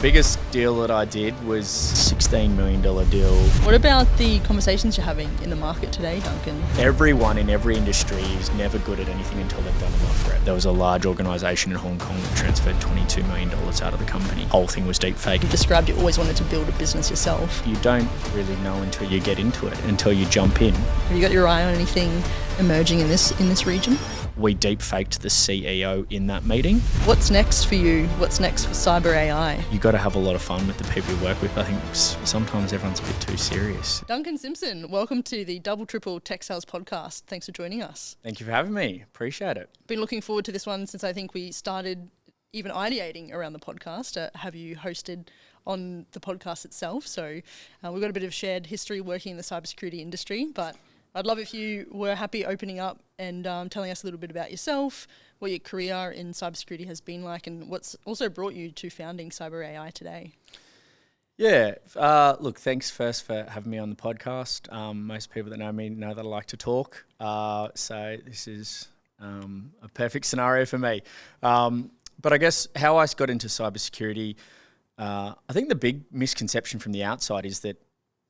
Biggest deal that I did was $16 million deal. What about the conversations you're having in the market today, Duncan? Everyone in every industry is never good at anything until they've done enough for it. There was a large organisation in Hong Kong that transferred $22 million out of the company. Whole thing was deep fake. You described you always wanted to build a business yourself. You don't really know until you get into it, until you jump in. Have you got your eye on anything emerging in this region? We deep faked the CEO in that meeting. What's next for you? What's next for CyberAi? You got to have a lot of fun with the people you work with. I think sometimes everyone's a bit too serious. Duncan Simpson, welcome to the Double Triple Techsales podcast. Thanks for joining us. Thank you for having me. Appreciate it. Been looking forward to this one since I think we started even ideating around the podcast. Have you hosted on the podcast itself? So we've got a bit of shared history working in the cybersecurity industry, but I'd love if you were happy opening up and telling us a little bit about yourself, what your career in cybersecurity has been like, and what's also brought you to founding CyberAi today. Yeah, look, thanks first for having me on the podcast. Most people that know me know that I like to talk, so this is a perfect scenario for me. But I guess how I got into cybersecurity, I think the big misconception from the outside is that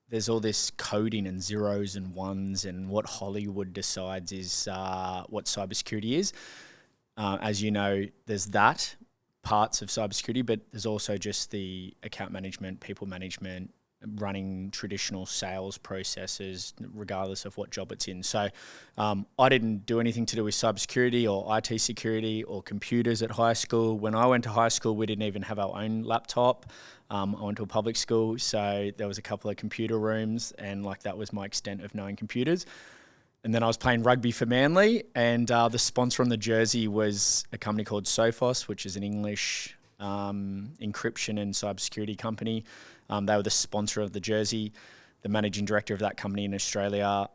there's all this coding and zeros and ones, and what Hollywood decides is what cybersecurity is. As you know, there's that parts of cybersecurity, but there's also just the account management, people management, running traditional sales processes, regardless of what job it's in. So I didn't do anything to do with cybersecurity or IT security or computers at high school. When I went to high school, we didn't even have our own laptop. I went to a public school, so there was a couple of computer rooms, and that was my extent of knowing computers. And then I was playing rugby for Manly, and the sponsor on the jersey was a company called Sophos, which is an English encryption and cybersecurity company. They were the sponsor of the jersey. The managing director of that company in Australia,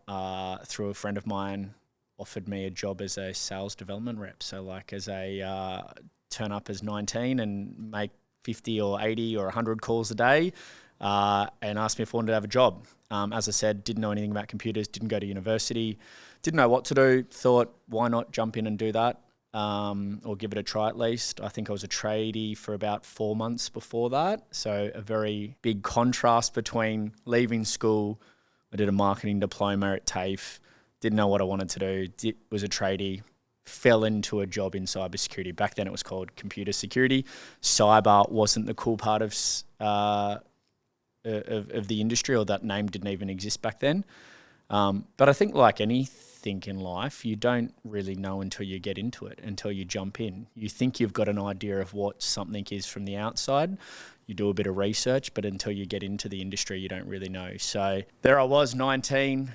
through a friend of mine, offered me a job as a sales development rep. So as a turn up as 19 and make 50 or 80 or 100 calls a day, and asked me if I wanted to have a job. As I said, didn't know anything about computers, didn't go to university, didn't know what to do, thought why not jump in and do that, or give it a try at least. I think I was a tradie for about 4 months before that. So a very big contrast between leaving school. I did a marketing diploma at TAFE, didn't know what I wanted to do, was a tradie, fell into a job in cybersecurity. Back then it was called computer security. Cyber wasn't the cool part of the industry, or that name didn't even exist back then. But I think like anything in life, you don't really know until you get into it, until you jump in. You think you've got an idea of what something is from the outside. You do a bit of research, but until you get into the industry, you don't really know. So there I was, 19,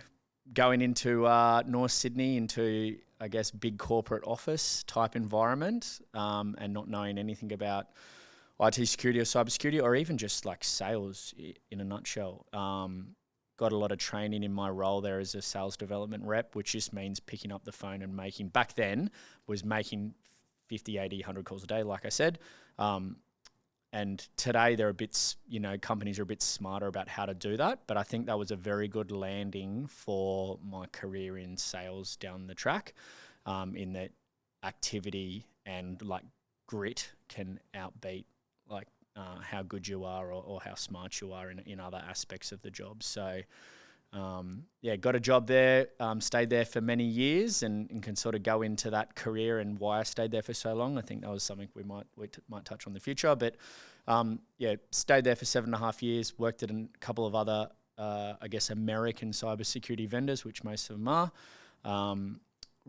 going into North Sydney, into I guess big corporate office type environment, and not knowing anything about IT security or cybersecurity, or even just sales in a nutshell. Got a lot of training in my role there as a sales development rep, which just means picking up the phone and back then was making 50, 80, 100 calls a day, like I said. And today they're companies are a bit smarter about how to do that. But I think that was a very good landing for my career in sales down the track, in that activity and grit can outbeat how good you are or how smart you are in other aspects of the job. So got a job there, stayed there for many years, and can sort of go into that career and why I stayed there for so long. I think that was something we might touch on in the future. But stayed there for 7.5 years, worked at a couple of other, American cybersecurity vendors, which most of them are.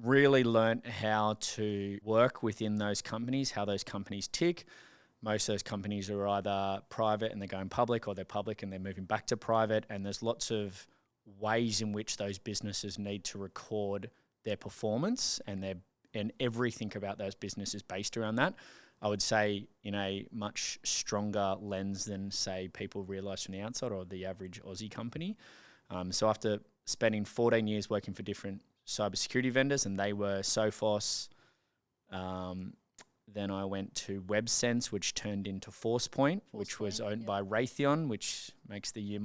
Really learnt how to work within those companies, how those companies tick. Most of those companies are either private and they're going public, or they're public and they're moving back to private. And there's lots of ways in which those businesses need to record their performance, and everything about those businesses based around that. I would say in a much stronger lens than, say, people realise from the outside, or the average Aussie company. So after spending 14 years working for different cybersecurity vendors, and they were Sophos, then I went to WebSense, which turned into ForcePoint, which was owned by Raytheon, which makes the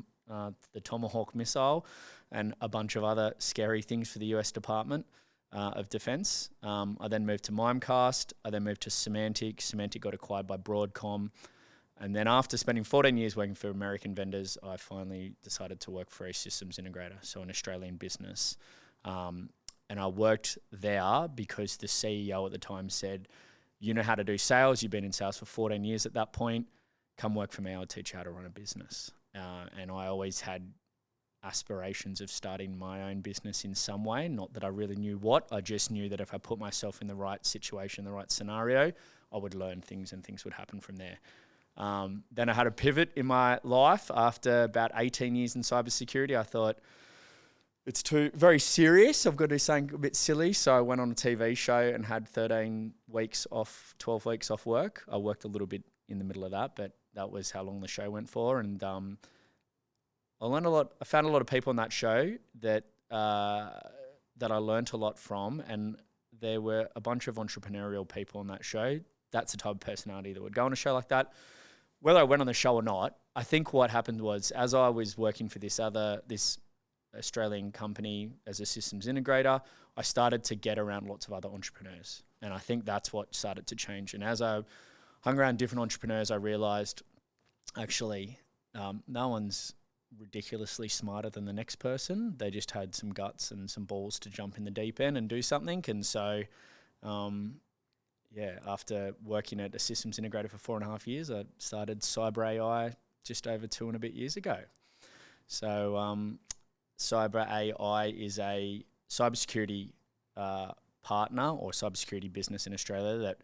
Tomahawk missile, and a bunch of other scary things for the US Department of Defense. I then moved to Mimecast. I then moved to Symantec. Symantec got acquired by Broadcom. And then after spending 14 years working for American vendors, I finally decided to work for a systems integrator, so an Australian business. And I worked there because the CEO at the time said, you know how to do sales. You've been in sales for 14 years at that point. Come work for me. I'll teach you how to run a business. And I always had aspirations of starting my own business in some way. Not that I really knew what. I just knew that if I put myself in the right situation, the right scenario, I would learn things and things would happen from there. Then I had a pivot in my life after about 18 years in cybersecurity. I thought, it's very serious. I've got to do something a bit silly. So I went on a TV show and had 13 weeks off, 12 weeks off work. I worked a little bit in the middle of that, but that was how long the show went for. And I learned a lot. I found a lot of people on that show that I learned a lot from. And there were a bunch of entrepreneurial people on that show. That's the type of personality that would go on a show like that. Whether I went on the show or not, I think what happened was, as I was working for this Australian company as a systems integrator, I started to get around lots of other entrepreneurs. And I think that's what started to change. And as I hung around different entrepreneurs, I realized actually no one's ridiculously smarter than the next person. They just had some guts and some balls to jump in the deep end and do something. And so, after working at a systems integrator for 4.5 years, I started CyberAi just over 2 and a bit years ago. So, CyberAi is a cybersecurity partner or cybersecurity business in Australia that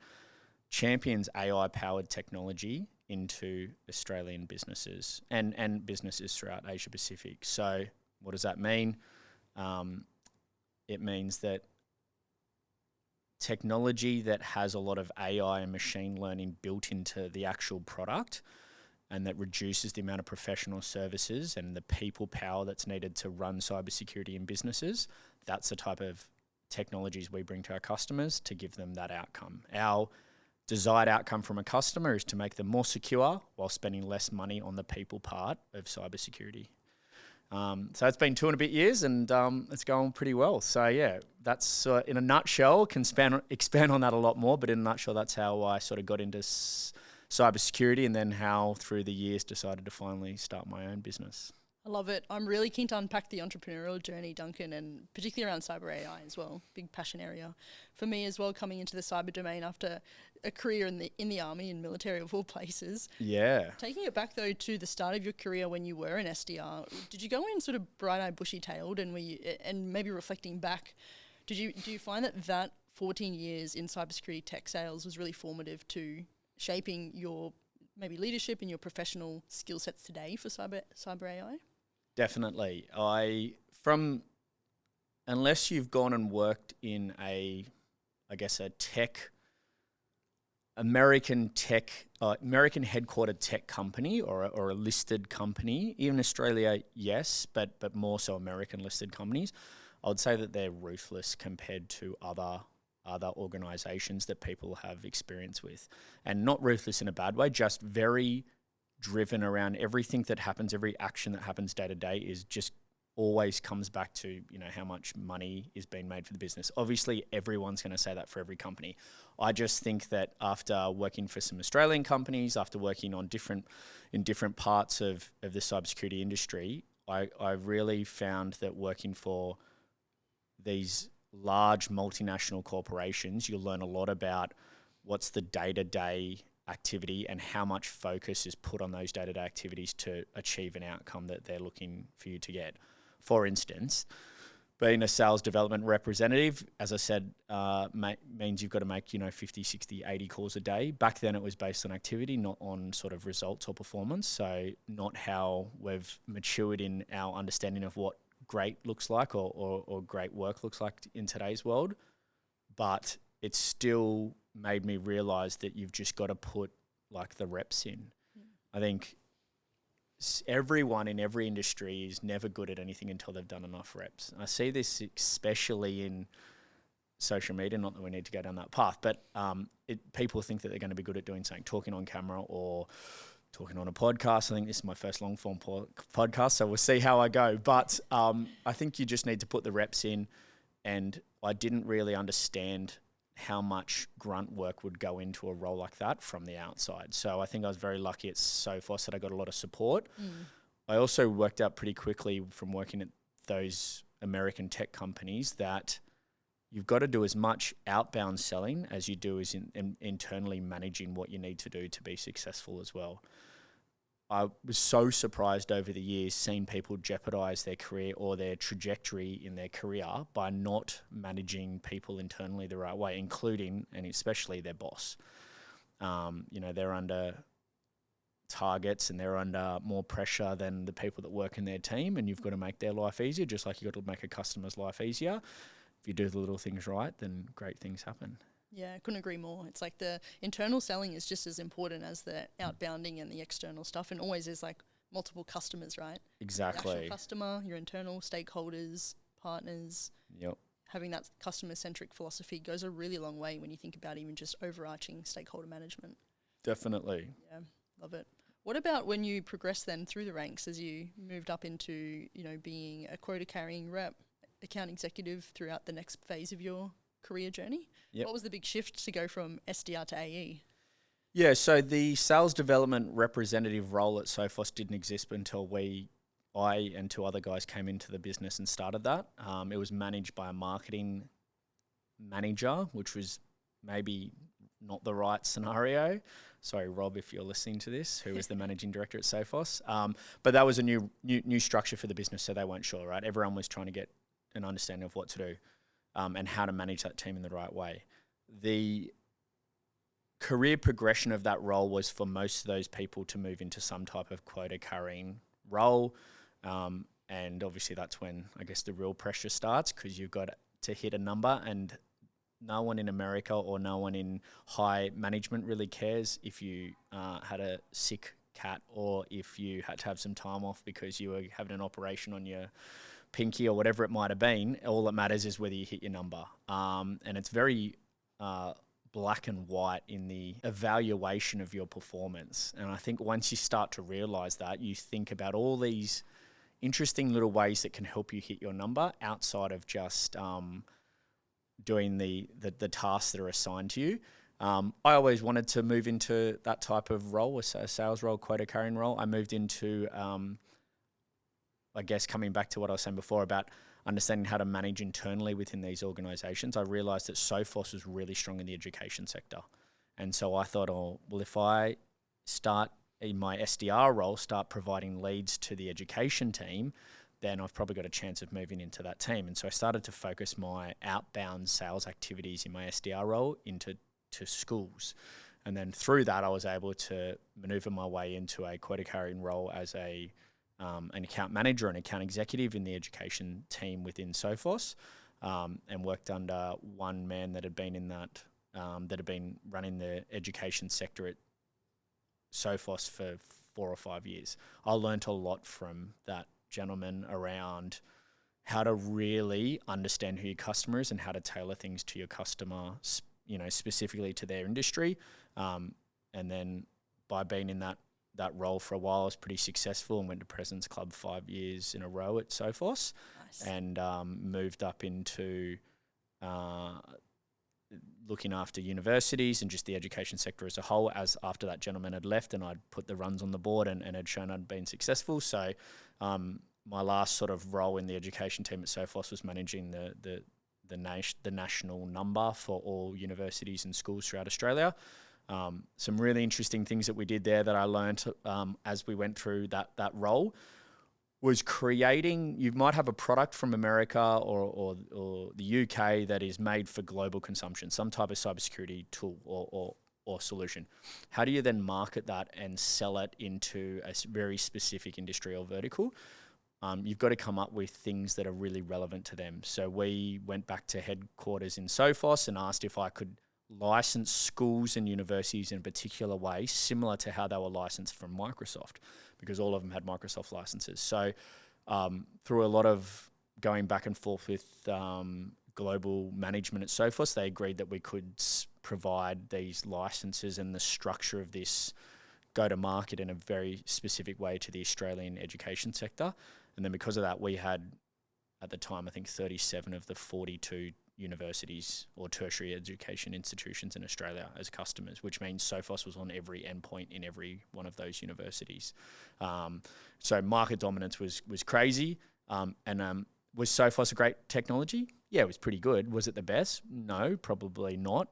champions AI-powered technology into Australian businesses and businesses throughout Asia Pacific. So what does that mean? It means that technology that has a lot of AI and machine learning built into the actual product, and that reduces the amount of professional services and the people power that's needed to run cybersecurity in businesses. That's the type of technologies we bring to our customers to give them that outcome. Our desired outcome from a customer is to make them more secure while spending less money on the people part of cybersecurity. So it's been 2 and a bit years, and it's going pretty well. So yeah, that's in a nutshell. Can expand on that a lot more, but in a nutshell, that's how I sort of got into cybersecurity, and then how through the years decided to finally start my own business. I love it. I'm really keen to unpack the entrepreneurial journey, Duncan, and particularly around CyberAi as well. Big passion area for me as well, coming into the cyber domain after a career in the army and military of all places. Yeah. Taking it back though to the start of your career when you were an SDR, did you go in sort of bright-eyed, bushy-tailed, and maybe reflecting back, do you find that 14 years in cybersecurity tech sales was really formative to shaping your maybe leadership and your professional skill sets today for CyberAi? Definitely. Unless you've gone and worked in a American headquartered tech company or a listed company, even Australia, yes, but more so American listed companies, I would say that they're ruthless compared to other organizations that people have experience with. And not ruthless in a bad way, just very driven around everything that happens, every action that happens day to day is just always comes back to, how much money is being made for the business. Obviously, everyone's going to say that for every company. I just think that after working for some Australian companies, after working in different parts of the cybersecurity industry, I really found that working for these large multinational corporations, you'll learn a lot about what's the day-to-day activity and how much focus is put on those day-to-day activities to achieve an outcome that they're looking for you to get. For instance, being a sales development representative, as I said, means you've got to make 50, 60, 80 calls a day. Back then it was based on activity, not on sort of results or performance. So not how we've matured in our understanding of what great looks like or great work looks like in today's world. But it still made me realize that you've just got to put the reps in. I think everyone in every industry is never good at anything until they've done enough reps. I see this especially in social media, not that we need to go down that path, but people think that they're going to be good at doing something, talking on camera or talking on a podcast. I think this is my first long form podcast, so we'll see how I go. But I think you just need to put the reps in, and I didn't really understand how much grunt work would go into a role like that from the outside. So I think I was very lucky at Sophos that I got a lot of support. I also worked out pretty quickly from working at those American tech companies that you've got to do as much outbound selling as you do as internally managing what you need to do to be successful as well. I was so surprised over the years seeing people jeopardize their career or their trajectory in their career by not managing people internally the right way, including and especially their boss. They're under targets and they're under more pressure than the people that work in their team, and you've got to make their life easier, just like you've got to make a customer's life easier. If you do the little things right, then great things happen. Yeah, I couldn't agree more. It's like the internal selling is just as important as the outbounding and the external stuff, and always is like multiple customers, right? Exactly. The actual customer, your internal stakeholders, partners. Yep. Having that customer-centric philosophy goes a really long way when you think about even just overarching stakeholder management. Definitely. Yeah, love it. What about when you progressed then through the ranks as you moved up into, being a quota-carrying rep, account executive throughout the next phase of your career journey? Yep. What was the big shift to go from SDR to AE? Yeah, so the sales development representative role at Sophos didn't exist until I and two other guys came into the business and started that. It was managed by a marketing manager, which was maybe not the right scenario. Sorry, Rob, if you're listening to this, who was the managing director at Sophos. But that was a new structure for the business, so they weren't sure, right? Everyone was trying to get an understanding of what to do. And how to manage that team in the right way. The career progression of that role was for most of those people to move into some type of quota carrying role. And obviously that's when I guess the real pressure starts, because you've got to hit a number, and no one in America or no one in high management really cares if you had a sick cat or if you had to have some time off because you were having an operation on your pinky or whatever it might have been. All that matters is whether you hit your number. And it's very black and white in the evaluation of your performance. And I think once you start to realize that, you think about all these interesting little ways that can help you hit your number outside of just doing the tasks that are assigned to you. I always wanted to move into that type of role, a sales role, quota carrying role. I moved into I guess coming back to what I was saying before about understanding how to manage internally within these organizations, I realized that Sophos was really strong in the education sector. And so I thought, if I start in my SDR role, start providing leads to the education team, then I've probably got a chance of moving into that team. And so I started to focus my outbound sales activities in my SDR role into schools. And then through that, I was able to maneuver my way into a quota carrying role as an account manager and account executive in the education team within Sophos, and worked under one man that had been in that had been running the education sector at Sophos for 4 or 5 years. I learnt a lot from that gentleman around how to really understand who your customer is and how to tailor things to your customer, specifically to their industry. And then by being in that role for a while, I was pretty successful and went to President's Club 5 years in a row at Sophos. Nice. And moved up into looking after universities and just the education sector as a whole, as after that gentleman had left and I'd put the runs on the board and had shown I'd been successful. So my last sort of role in the education team at Sophos was managing the national number for all universities and schools throughout Australia. Some really interesting things that we did there that I learned as we went through that role was creating, you might have a product from America or the UK that is made for global consumption, some type of cybersecurity tool or solution. How do you then market that and sell it into a very specific industry or vertical? You've got to come up with things that are really relevant to them. So we went back to headquarters in Sophos and asked if I could license schools and universities in a particular way, similar to how they were licensed from Microsoft, because all of them had Microsoft licenses. So through a lot of going back and forth with global management at Sophos, they agreed that we could provide these licenses and the structure of this go-to-market in a very specific way to the Australian education sector. And then because of that, we had, at the time, I think 37 of the 42 universities or tertiary education institutions in Australia as customers, which means Sophos was on every endpoint in every one of those universities. So market dominance was crazy. Was Sophos a great technology? Yeah, it was pretty good. Was it the best? No, probably not.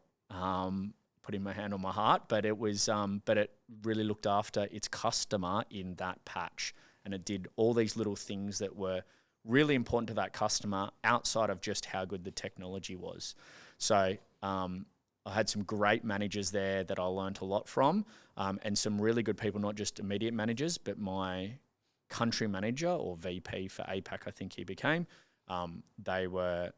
Putting my hand on my heart, but it was. But it really looked after its customer in that patch, and it did all these little things that were really important to that customer outside of just how good the technology was. So I had some great managers there that I learned a lot from, and some really good people, not just immediate managers, but my country manager or VP for APAC, I think he became. They were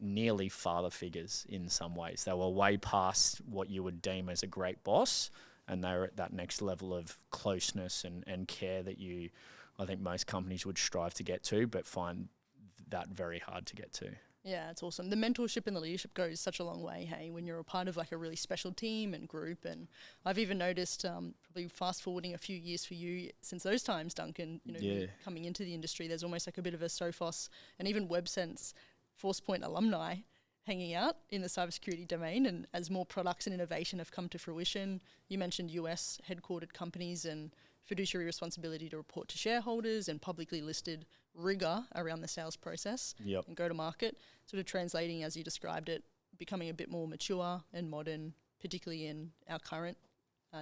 nearly father figures in some ways. They were way past what you would deem as a great boss, and they were at that next level of closeness and care that I think most companies would strive to get to, but find that very hard to get to. Yeah, it's awesome. The mentorship and the leadership goes such a long way, hey, when you're a part of like a really special team and group. And I've even noticed, probably fast forwarding a few years for you since those times, Duncan, coming into the industry, there's almost like a bit of a Sophos and even WebSense Force Point alumni hanging out in the cybersecurity domain. And as more products and innovation have come to fruition, you mentioned US headquartered companies and fiduciary responsibility to report to shareholders and publicly listed rigor around the sales process and go to market, sort of translating, as you described it, becoming a bit more mature and modern, particularly in our current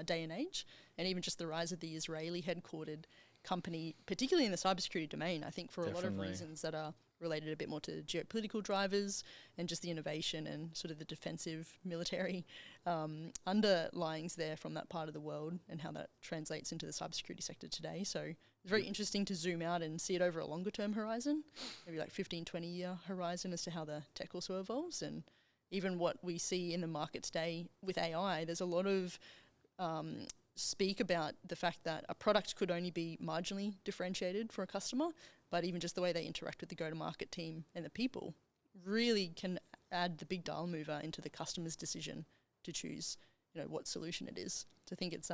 day and age, and even just the rise of the Israeli headquartered company, particularly in the cybersecurity domain, I think for a lot of reasons that are related a bit more to geopolitical drivers and just the innovation and sort of the defensive military underlyings there from that part of the world and how that translates into the cybersecurity sector today. So it's very interesting to zoom out and see it over a longer term horizon, maybe like 15, 20 year horizon as to how the tech also evolves. And even what we see in the market today with AI, there's a lot of speak about the fact that a product could only be marginally differentiated for a customer, but even just the way they interact with the go-to-market team and the people really can add the big dial mover into the customer's decision to choose, what solution it is. So I think it's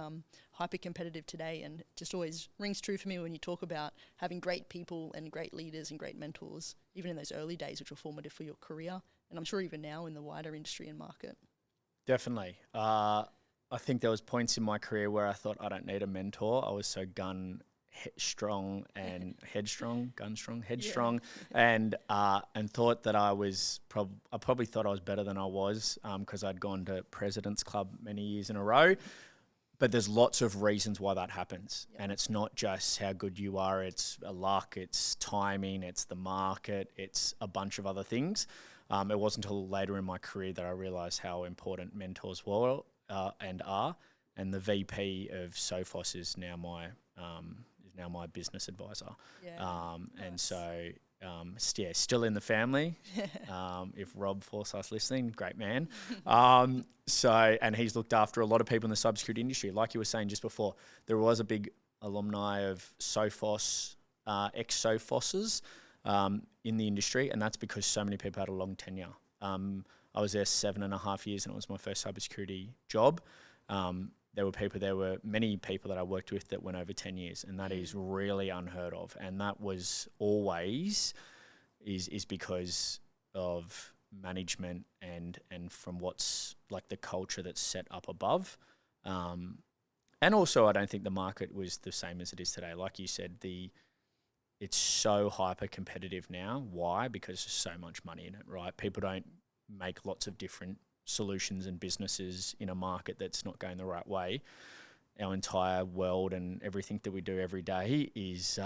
hyper competitive today, and it just always rings true for me when you talk about having great people and great leaders and great mentors, even in those early days, which were formative for your career, and I'm sure even now in the wider industry and market. Definitely. I think there was points in my career where I thought I don't need a mentor. I was so headstrong, and thought that I probably thought I was better than I was because I'd gone to President's Club many years in a row. But there's lots of reasons why that happens. Yep. And it's not just how good you are. It's luck, it's timing, it's the market, it's a bunch of other things. It wasn't until later in my career that I realized how important mentors were and are. And the VP of Sophos is now my business advisor. Yeah, nice. And so, still in the family. If Rob Forsyth's listening, great man. And he's looked after a lot of people in the cybersecurity industry. Like you were saying just before, there was a big alumni of Sophos, ex-Sophoses in the industry, and that's because so many people had a long tenure. I was there 7.5 years, and it was my first cybersecurity job. There were many people that I worked with that went over 10 years, and that is really unheard of. And that was always is because of management and from what's like the culture that's set up above. And also, I don't think the market was the same as it is today. Like you said, it's so hyper competitive now. Why? Because there's so much money in it, right? People don't make lots of different solutions and businesses in a market that's not going the right way. Our entire world and everything that we do every day is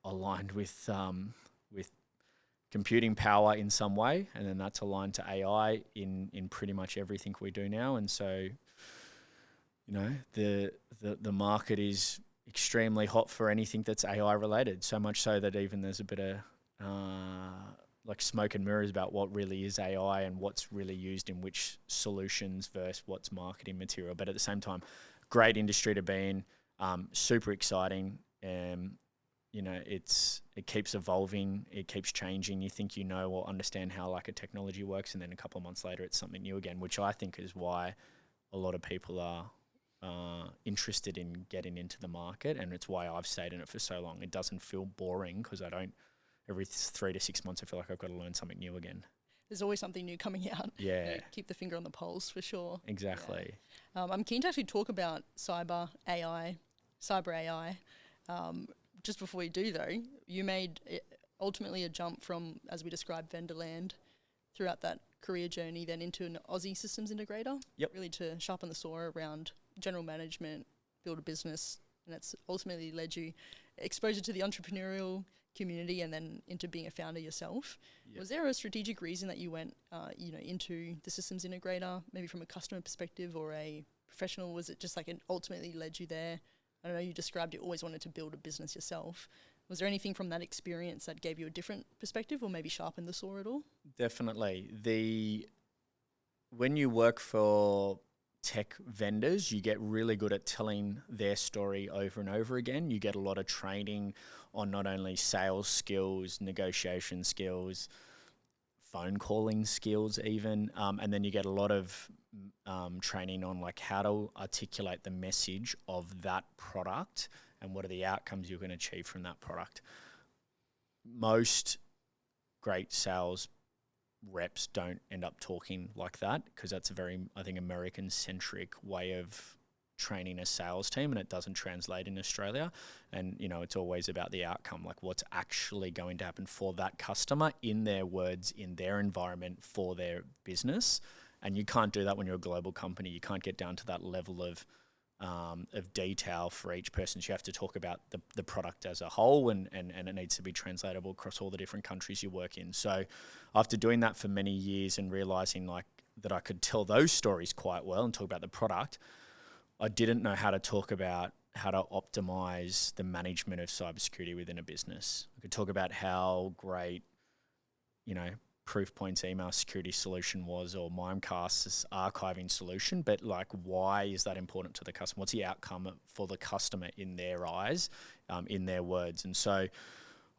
aligned with computing power in some way, and then that's aligned to AI in pretty much everything we do now. And so, the market is extremely hot for anything that's AI related. So much so that even there's a bit of like smoke and mirrors about what really is AI and what's really used in which solutions versus what's marketing material. But at the same time, great industry to be in, super exciting. It keeps evolving, it keeps changing. You think or understand how like a technology works, and then a couple of months later it's something new again, which I think is why a lot of people are interested in getting into the market, and it's why I've stayed in it for so long. It doesn't feel boring because every 3 to 6 months I feel like I've got to learn something new again. there's always something new coming out. Yeah. Keep the finger on the pulse for sure. Exactly. Yeah. I'm keen to actually talk about CyberAi. Just before we do though, you made ultimately a jump from, as we described, vendor land throughout that career journey, then into an Aussie systems integrator. Yep. Really to sharpen the saw around general management, build a business, and that's ultimately led you exposure to the entrepreneurial community and then into being a founder yourself. Yep. Was there a strategic reason that you went, into the systems integrator, maybe from a customer perspective or a professional? Was it just like it ultimately led you there? I don't know, you described you always wanted to build a business yourself. Was there anything from that experience that gave you a different perspective or maybe sharpened the saw at all? Definitely. When you work for tech vendors, you get really good at telling their story over and over again. You get a lot of training on not only sales skills, negotiation skills, phone calling skills even, and then you get a lot of training on like how to articulate the message of that product and what are the outcomes you're going to achieve from that product. Most great sales reps don't end up talking like that because that's a very, I think, American-centric way of training a sales team, and it doesn't translate in Australia. And, it's always about the outcome, like what's actually going to happen for that customer in their words, in their environment, for their business. And you can't do that when you're a global company. You can't get down to that level of detail for each person. So you have to talk about the product as a whole, and it needs to be translatable across all the different countries you work in. So after doing that for many years and realizing like that I could tell those stories quite well and talk about the product, I didn't know how to talk about how to optimize the management of cybersecurity within a business. I could talk about how great, Proofpoint's email security solution was, or Mimecast's archiving solution, but like, why is that important to the customer? What's the outcome for the customer in their eyes, in their words? And so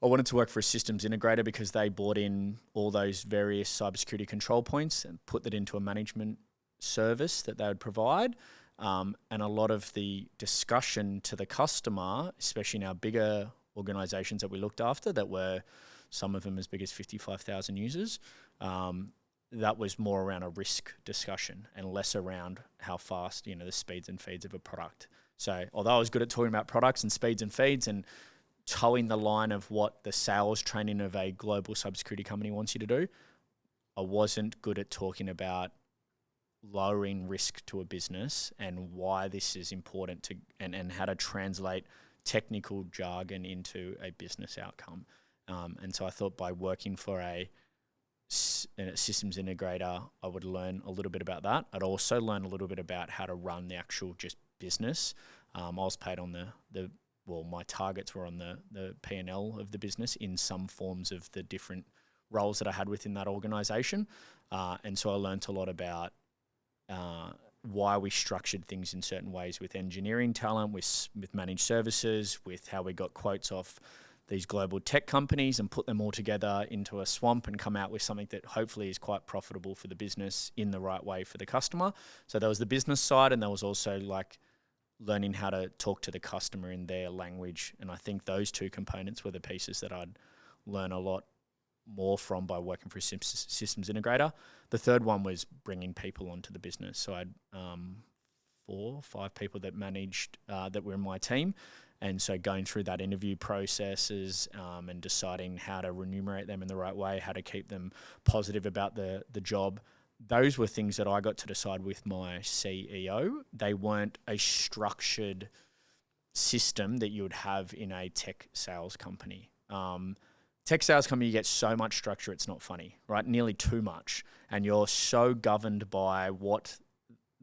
I wanted to work for a systems integrator because they brought in all those various cybersecurity control points and put that into a management service that they would provide. And a lot of the discussion to the customer, especially in our bigger organizations that we looked after that were some of them as big as 55,000 users, that was more around a risk discussion and less around how fast, the speeds and feeds of a product. So although I was good at talking about products and speeds and feeds and towing the line of what the sales training of a global cybersecurity company wants you to do, I wasn't good at talking about lowering risk to a business and why this is important to, and how to translate technical jargon into a business outcome. And so I thought by working for a systems integrator, I would learn a little bit about that. I'd also learn a little bit about how to run the actual just business. I was paid on my targets were on the P&L of the business in some forms of the different roles that I had within that organization. And so I learned a lot about why we structured things in certain ways with engineering talent, with managed services, with how we got quotes off these global tech companies and put them all together into a swamp and come out with something that hopefully is quite profitable for the business in the right way for the customer. So there was the business side, and there was also like learning how to talk to the customer in their language. And I think those two components were the pieces that I'd learn a lot more from by working for a systems integrator. The third one was bringing people onto the business. So I had 4 or 5 people that managed, that were in my team. And so going through that interview processes and deciding how to remunerate them in the right way, how to keep them positive about the job, those were things that I got to decide with my CEO. They weren't a structured system that you would have in a tech sales company. Tech sales company, you get so much structure, it's not funny, right? Nearly too much. And you're so governed by what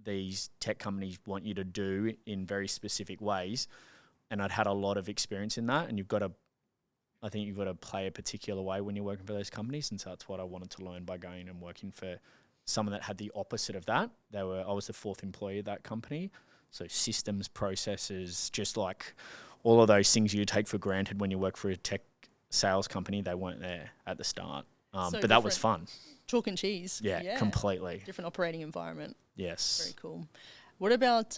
these tech companies want you to do in very specific ways. And I'd had a lot of experience in that. And I think you've got to play a particular way when you're working for those companies. And so that's what I wanted to learn by going and working for someone that had the opposite of that. I was the 4th employee of that company. So systems, processes, just like all of those things you take for granted when you work for a tech sales company, they weren't there at the start. But that was fun. Chalk and cheese. Yeah, completely. Different operating environment. Yes. Very cool. What about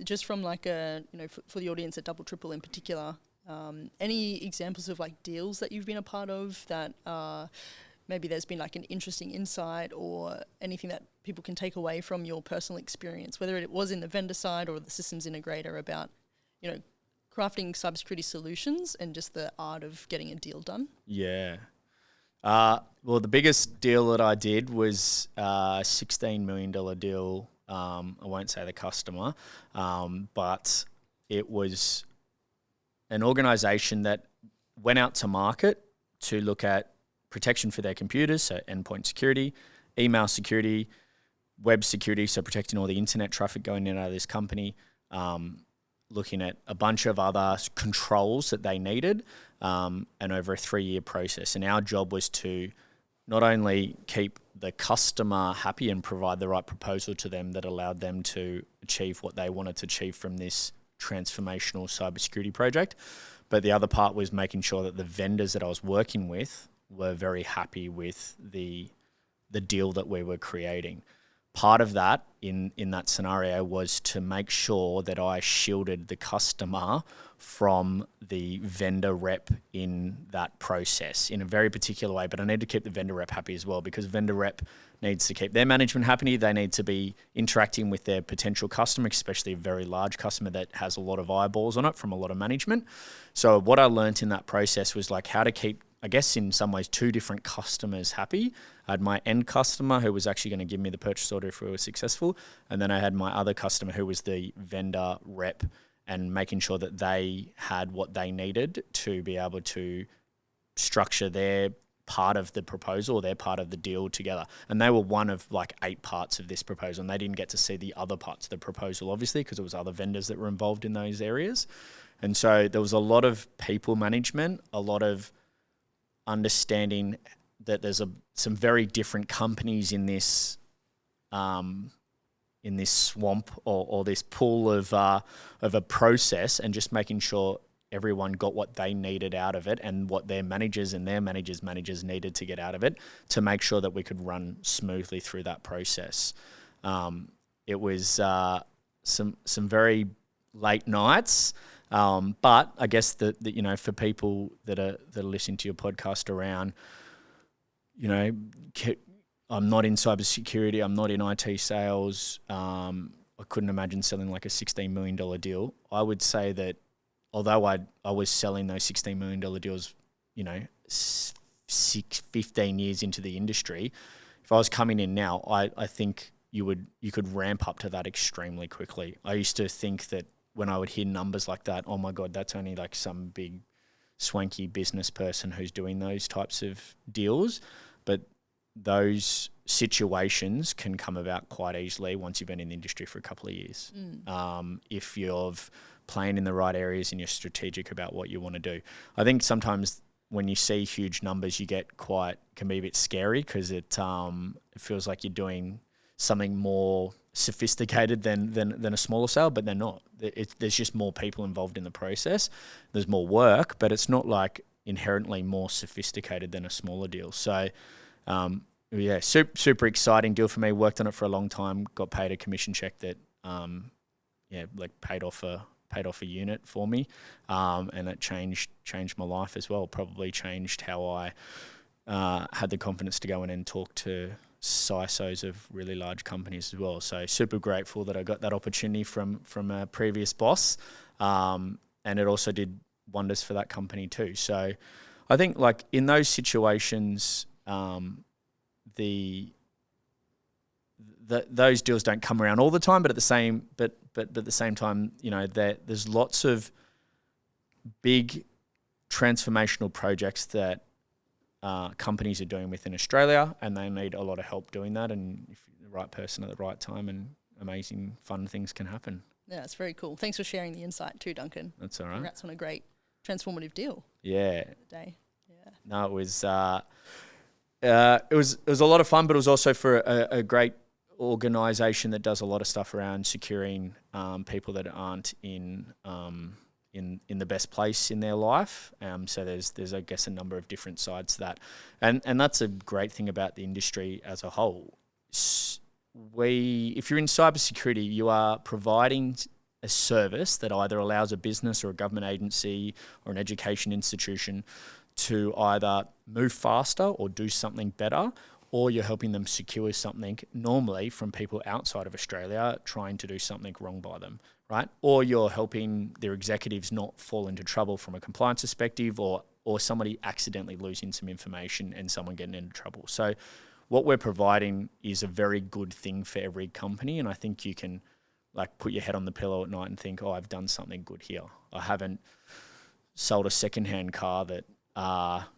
just from like for the audience at Double Triple in particular, any examples of like deals that you've been a part of that maybe there's been like an interesting insight or anything that people can take away from your personal experience, whether it was in the vendor side or the systems integrator, about, crafting cybersecurity solutions and just the art of getting a deal done? Yeah. Well, the biggest deal that I did was a $16 million deal. I won't say the customer, but it was an organization that went out to market to look at protection for their computers, so endpoint security, email security, web security, so protecting all the internet traffic going in and out of this company, looking at a bunch of other controls that they needed, and over a 3-year process. And our job was to not only keep the customer happy and provide the right proposal to them that allowed them to achieve what they wanted to achieve from this transformational cybersecurity project, but the other part was making sure that the vendors that I was working with were very happy with the deal that we were creating. Part of that in that scenario was to make sure that I shielded the customer from the vendor rep in that process in a very particular way. But I need to keep the vendor rep happy as well, because vendor rep needs to keep their management happy. They need to be interacting with their potential customer, especially a very large customer that has a lot of eyeballs on it from a lot of management. So what I learned in that process was like how to keep, I guess in some ways, 2 different customers happy. I had my end customer who was actually going to give me the purchase order if we were successful. And then I had my other customer who was the vendor rep, and making sure that they had what they needed to be able to structure their part of the proposal, their part of the deal together. And they were one of like 8 parts of this proposal, and they didn't get to see the other parts of the proposal, obviously, because it was other vendors that were involved in those areas. And so there was a lot of people management, a lot of understanding that there's some very different companies in this swamp or this pool of a process, and just making sure everyone got what they needed out of it and what their managers and their managers needed to get out of it to make sure that we could run smoothly through that process. It was some very late nights. But I guess that for people that are listening to your podcast around, I'm not in cybersecurity, I'm not in IT sales. I couldn't imagine selling like a $16 million deal. I would say that although I was selling those $16 million deals, 15 years into the industry, if I was coming in now, I think you could ramp up to that extremely quickly. I used to think that when I would hear numbers like that, oh my God, that's only like some big swanky business person who's doing those types of deals. But those situations can come about quite easily once you've been in the industry for a couple of years. If you're playing in the right areas and you're strategic about what you want to do. I think sometimes when you see huge numbers, can be a bit scary, because it feels like you're doing something more sophisticated than a smaller sale, but they're not. There's just more people involved in the process. There's more work, but it's not like inherently more sophisticated than a smaller deal. So, super exciting deal for me. Worked on it for a long time. Got paid a commission check that, paid off a unit for me, and it changed my life as well. Probably changed how I had the confidence to go in and talk to CISOs of really large companies as well. So super grateful that I got that opportunity from a previous boss, and it also did wonders for that company too. So I think like in those situations, those deals don't come around all the time, but at the same time, there's lots of big transformational projects that companies are doing within Australia, and they need a lot of help doing that. And if you're the right person at the right time, and amazing fun things can happen. Yeah, that's very cool. Thanks for sharing the insight too, Duncan. That's all right. Congrats on a great transformative deal. Yeah. Today. Yeah. No, it was a lot of fun, but it was also for a great organisation that does a lot of stuff around securing people that aren't in the best place in their life. So there's I guess a number of different sides to that, and that's a great thing about the industry as a whole. If you're in cybersecurity, you are providing a service that either allows a business or a government agency or an education institution to either move faster or do something better, or you're helping them secure something normally from people outside of Australia trying to do something wrong by them, right? Or you're helping their executives not fall into trouble from a compliance perspective, or somebody accidentally losing some information and someone getting into trouble. So what we're providing is a very good thing for every company, and I think you can like put your head on the pillow at night and think, oh, I've done something good here. I haven't sold a secondhand car that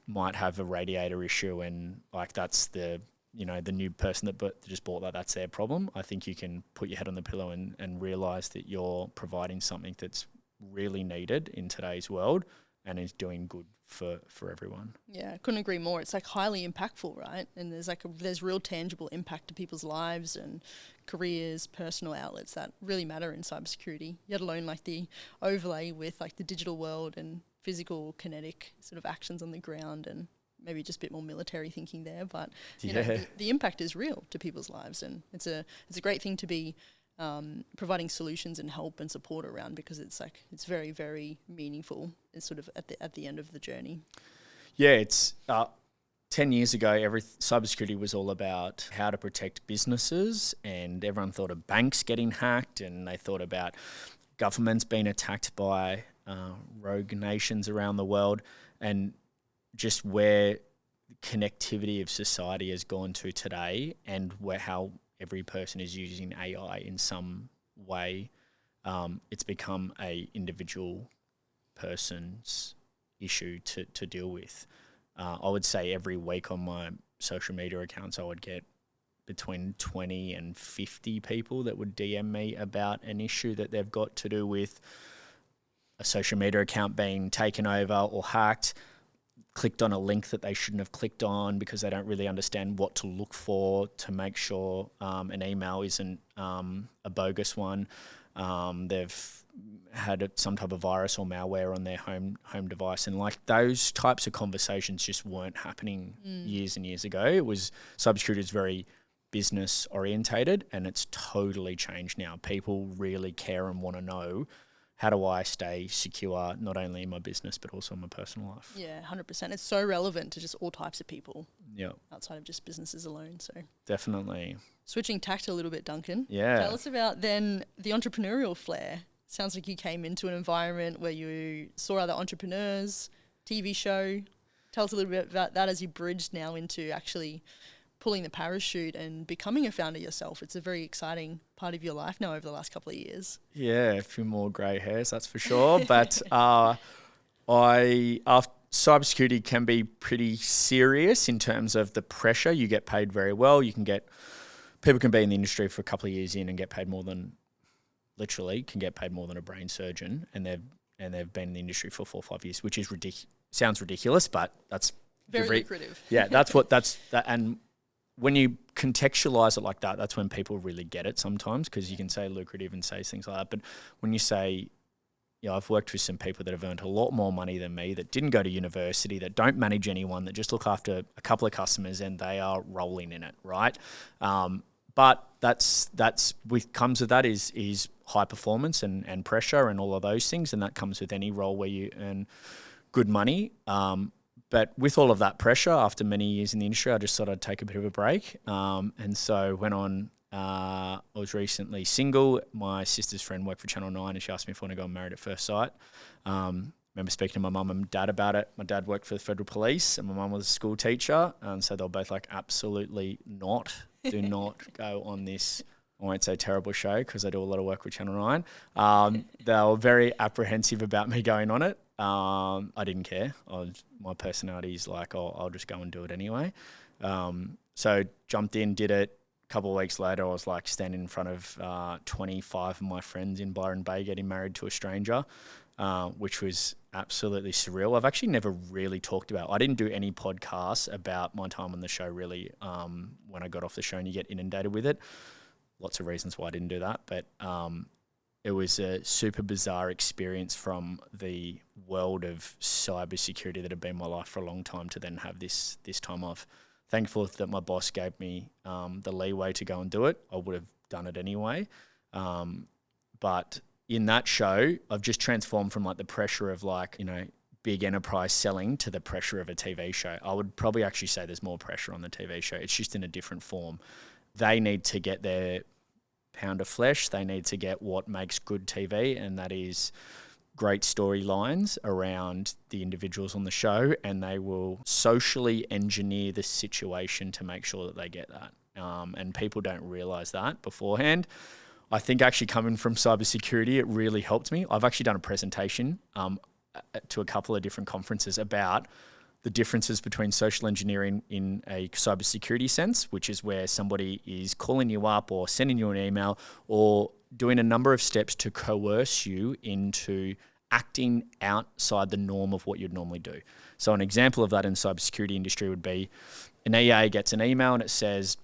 might have a radiator issue, and like that's the new person that just bought that's their problem. I think you can put your head on the pillow and realize that you're providing something that's really needed in today's world and is doing good for everyone. Yeah, I couldn't agree more. It's like highly impactful, right? And there's real tangible impact to people's lives and careers, personal outlets that really matter in cybersecurity, yet alone like the overlay with like the digital world and physical kinetic sort of actions on the ground, and maybe just a bit more military thinking there. But you know, the impact is real to people's lives, and it's a great thing to be providing solutions and help and support around, because it's very, very meaningful. It's sort of at the end of the journey. Yeah, it's 10 years ago, cybersecurity was all about how to protect businesses, and everyone thought of banks getting hacked, and they thought about governments being attacked by rogue nations around the world, and just where connectivity of society has gone to today, and how every person is using AI in some way. It's become a individual person's issue to deal with. I would say every week on my social media accounts, I would get between 20 and 50 people that would DM me about an issue that they've got to do with a social media account being taken over or hacked, clicked on a link that they shouldn't have clicked on because they don't really understand what to look for to make sure an email isn't a bogus one. They've had some type of virus or malware on their home device, and like those types of conversations just weren't happening years and years ago. Cybersecurity is very business orientated, and it's totally changed now. People really care and want to know, how do I stay secure, not only in my business, but also in my personal life? Yeah, 100%. It's so relevant to just all types of people. Yeah. Outside of just businesses alone. So definitely. Switching tact a little bit, Duncan. Yeah. Tell us about then the entrepreneurial flair. Sounds like you came into an environment where you saw other entrepreneurs, TV show. Tell us a little bit about that as you bridged now into actually pulling the parachute and becoming a founder yourself. It's a very exciting part of your life now over the last couple of years. Yeah, a few more grey hairs, that's for sure. But cybersecurity can be pretty serious in terms of the pressure. You get paid very well. People can be in the industry for a couple of years in and get paid more than, literally, can get paid more than a brain surgeon, and they've been in the industry for 4 or 5 years, which is sounds ridiculous, but that's very lucrative. Yeah, and when you contextualize it like that, that's when people really get it sometimes, because you can say lucrative and say things like that. But when you say, I've worked with some people that have earned a lot more money than me, that didn't go to university, that don't manage anyone, that just look after a couple of customers, and they are rolling in it, right? But that's comes with that is high performance and pressure and all of those things, and that comes with any role where you earn good money. But with all of that pressure, after many years in the industry, I just thought I'd take a bit of a break. And so went on, I was recently single. My sister's friend worked for Channel 9, and she asked me if I want to go on Married at First Sight. Remember speaking to my mum and dad about it. My dad worked for the Federal Police, and my mum was a school teacher. And so they were both like, absolutely not. Do not go on this, I won't say terrible show, because I do a lot of work with Channel 9. They were very apprehensive about me going on it. I didn't care. My personality is like, I'll just go and do it anyway. So jumped in, did it. A couple of weeks later, I was like standing in front of 25 of my friends in Byron Bay getting married to a stranger, which was absolutely surreal. I've actually never really talked about, I didn't do any podcasts about my time on the show really. When I got off the show, and you get inundated with it. Lots of reasons why I didn't do that, but it was a super bizarre experience from the world of cybersecurity that had been my life for a long time to then have this time off. Thankful that my boss gave me the leeway to go and do it. I would have done it anyway. But in that show, I've just transformed from like the pressure of like, big enterprise selling to the pressure of a TV show. I would probably actually say there's more pressure on the TV show. It's just in a different form. They need to get their pound of flesh. They need to get what makes good TV, and that is great storylines around the individuals on the show, and they will socially engineer the situation to make sure that they get that. And people don't realize that beforehand. I think actually coming from cybersecurity, it really helped me. I've actually done a presentation to a couple of different conferences about the differences between social engineering in a cybersecurity sense, which is where somebody is calling you up or sending you an email or doing a number of steps to coerce you into acting outside the norm of what you'd normally do. So an example of that in the cybersecurity industry would be an EA gets an email and it says,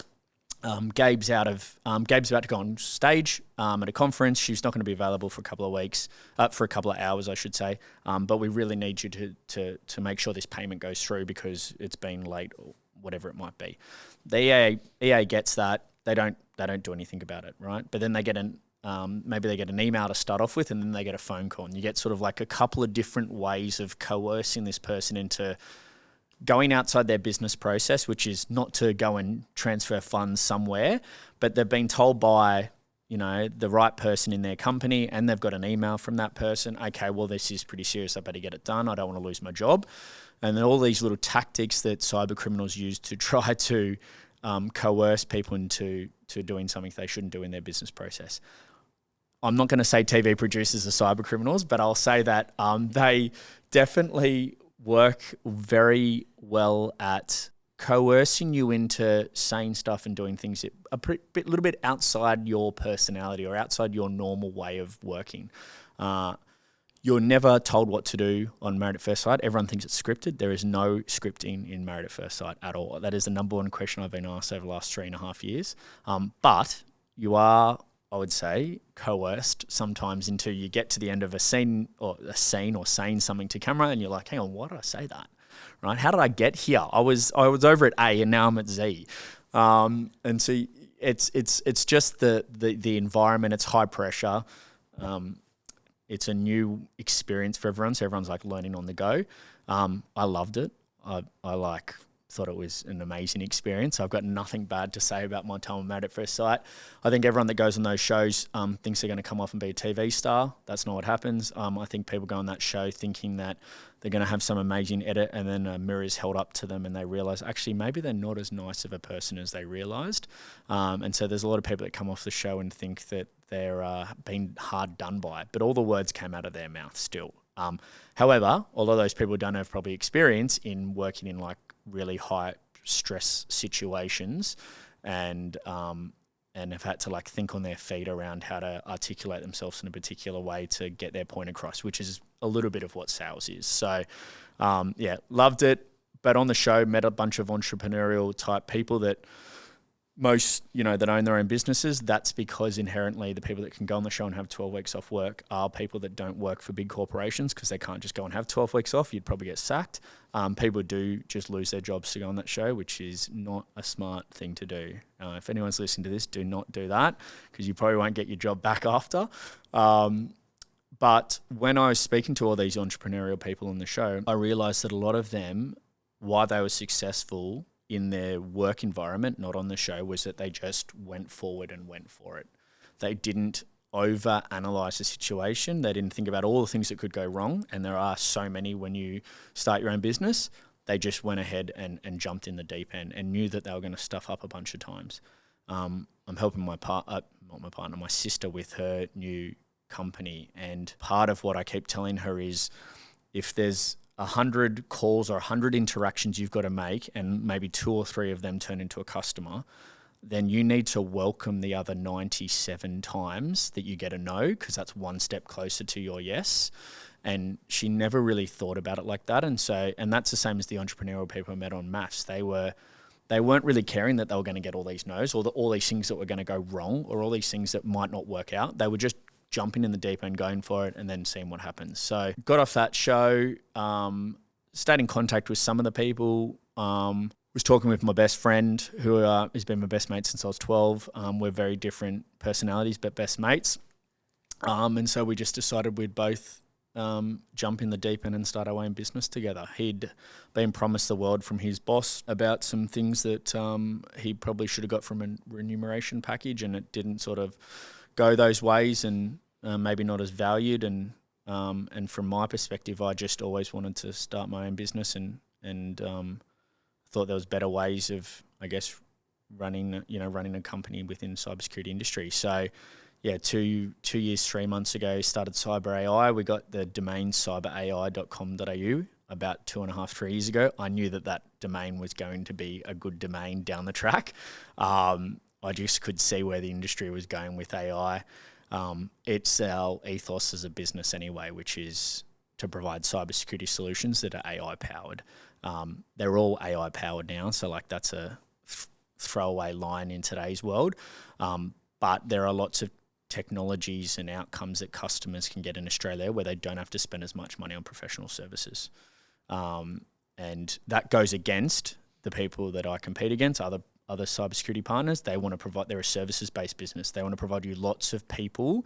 Gabe's about to go on stage at a conference. She's not going to be available for a couple of weeks, for a couple of hours, I should say. But we really need you to make sure this payment goes through because it's been late or whatever it might be. The EA gets that. They don't do anything about it, right? But then they get maybe they get an email to start off with, and then they get a phone call, and you get sort of like a couple of different ways of coercing this person into going outside their business process, which is not to go and transfer funds somewhere, but they've been told by, the right person in their company, and they've got an email from that person. Okay, well, this is pretty serious. I better get it done. I don't want to lose my job. And then all these little tactics that cyber criminals use to try to coerce people into doing something they shouldn't do in their business process. I'm not going to say TV producers are cyber criminals, but I'll say that they definitely work very well at coercing you into saying stuff and doing things that are a little bit outside your personality or outside your normal way of working. You're never told what to do on Married at First Sight. Everyone thinks it's scripted. There is no scripting in Married at First Sight at all. That is the number one question I've been asked over the last 3.5 years. But you are, I would say, coerced sometimes into you get to the end of a scene or saying something to camera and you're like, hang on, why did I say that? Right? How did I get here? I was over at A and now I'm at Z. And so it's just the environment. It's high pressure. It's a new experience for everyone. So everyone's like learning on the go. I loved it. I thought it was an amazing experience. I've got nothing bad to say about my time on Married at First Sight. I think everyone that goes on those shows thinks they're going to come off and be a TV star. That's not what happens. I think people go on that show thinking that they're going to have some amazing edit, and then a mirror is held up to them and they realise actually maybe they're not as nice of a person as they realised. And so there's a lot of people that come off the show and think that they're being hard done by, but all the words came out of their mouth still. However, although those people don't have probably experience in working in like really high stress situations and have had to like think on their feet around how to articulate themselves in a particular way to get their point across, which is a little bit of what sales is. So loved it. But on the show, met a bunch of entrepreneurial type people that most, that own their own businesses. That's because inherently the people that can go on the show and have 12 weeks off work are people that don't work for big corporations because they can't just go and have 12 weeks off. You'd probably get sacked. People do just lose their jobs to go on that show, which is not a smart thing to do. If anyone's listening to this, do not do that because you probably won't get your job back after. But when I was speaking to all these entrepreneurial people on the show, I realized that a lot of them, why they were successful in their work environment, not on the show, was that they just went forward and went for it. They didn't over-analyze the situation. They didn't think about all the things that could go wrong, and there are so many when you start your own business. They just went ahead and jumped in the deep end and knew that they were going to stuff up a bunch of times. I'm helping my sister with her new company, and part of what I keep telling her is if there's 100 calls or 100 interactions you've got to make and maybe 2 or 3 of them turn into a customer, then you need to welcome the other 97 times that you get a no, because that's one step closer to your yes. And she never really thought about it like that. And that's the same as the entrepreneurial people I met on maths. They weren't really caring that they were going to get all these no's or all these things that were going to go wrong or all these things that might not work out. They were just jumping in the deep end, going for it, and then seeing what happens. So got off that show, stayed in contact with some of the people, was talking with my best friend who has been my best mate since I was 12. We're very different personalities, but best mates. And so we just decided we'd both jump in the deep end and start our own business together. He'd been promised the world from his boss about some things that he probably should have got from a remuneration package, and it didn't sort of go those ways, and maybe not as valued. And from my perspective, I just always wanted to start my own business, and thought there was better ways of, I guess, running a company within the cybersecurity industry. So, yeah, 2 years, 3 months ago, started CyberAi. We got the domain cyberai.com.au about 2.5, 3 years ago. I knew that domain was going to be a good domain down the track. I just could see where the industry was going with AI. It's our ethos as a business anyway, which is to provide cybersecurity solutions that are AI powered. They're all AI powered now, so like that's a throwaway line in today's world. But there are lots of technologies and outcomes that customers can get in Australia where they don't have to spend as much money on professional services. And that goes against the people that I compete against, other cybersecurity partners. They want to provide, they're a services-based business. They want to provide you lots of people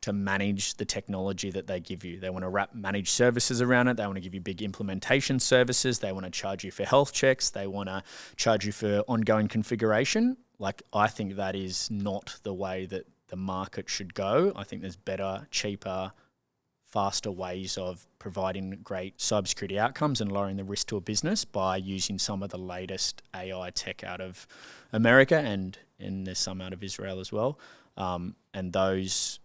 to manage the technology that they give you. They want to wrap managed services around it. They want to give you big implementation services. They want to charge you for health checks. They want to charge you for ongoing configuration. Like, I think that is not the way that the market should go. I think there's better, cheaper, faster ways of providing great cybersecurity outcomes and lowering the risk to a business by using some of the latest AI tech out of America, and there's some out of Israel as well. And those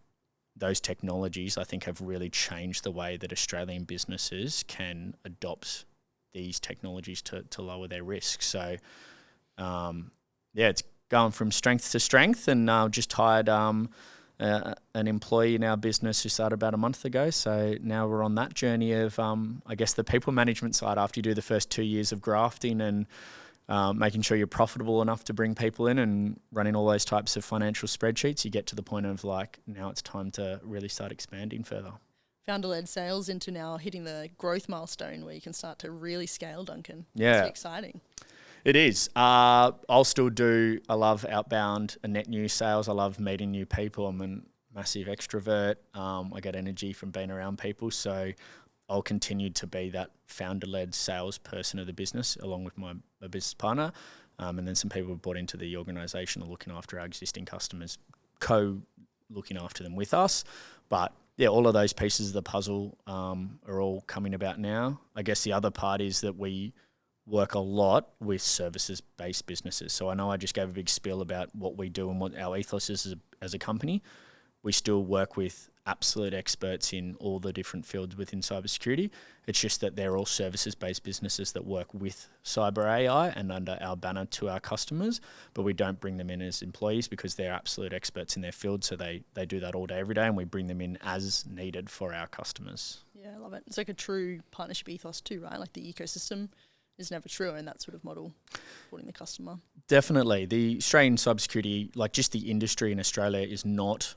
technologies, I think, have really changed the way that Australian businesses can adopt these technologies to lower their risk. So, it's going from strength to strength, and just hired an employee in our business who started about a month ago. So now we're on that journey of, I guess, the people management side. After you do the first 2 years of grafting and making sure you're profitable enough to bring people in and running all those types of financial spreadsheets, you get to the point of like, now it's time to really start expanding further. Founder-led sales into now hitting the growth milestone where you can start to really scale, Duncan. Yeah. It's exciting. It is. I'll still I love outbound and net new sales. I love meeting new people. I'm a massive extrovert. I get energy from being around people. So I'll continue to be that founder-led salesperson of the business along with my business partner. And then some people have bought into the organisation are looking after our existing customers, looking after them with us. But yeah, all of those pieces of the puzzle are all coming about now. I guess the other part is that we work a lot with services-based businesses. So I know I just gave a big spiel about what we do and what our ethos is as a company. We still work with absolute experts in all the different fields within cybersecurity. It's just that they're all services-based businesses that work with CyberAi and under our banner to our customers, but we don't bring them in as employees because they're absolute experts in their field. So they do that all day, every day, and we bring them in as needed for our customers. Yeah, I love it. It's like a true partnership ethos too, right? Like the ecosystem is never true in that sort of model, supporting the customer. Definitely. The Australian cybersecurity, like just the industry in Australia, is not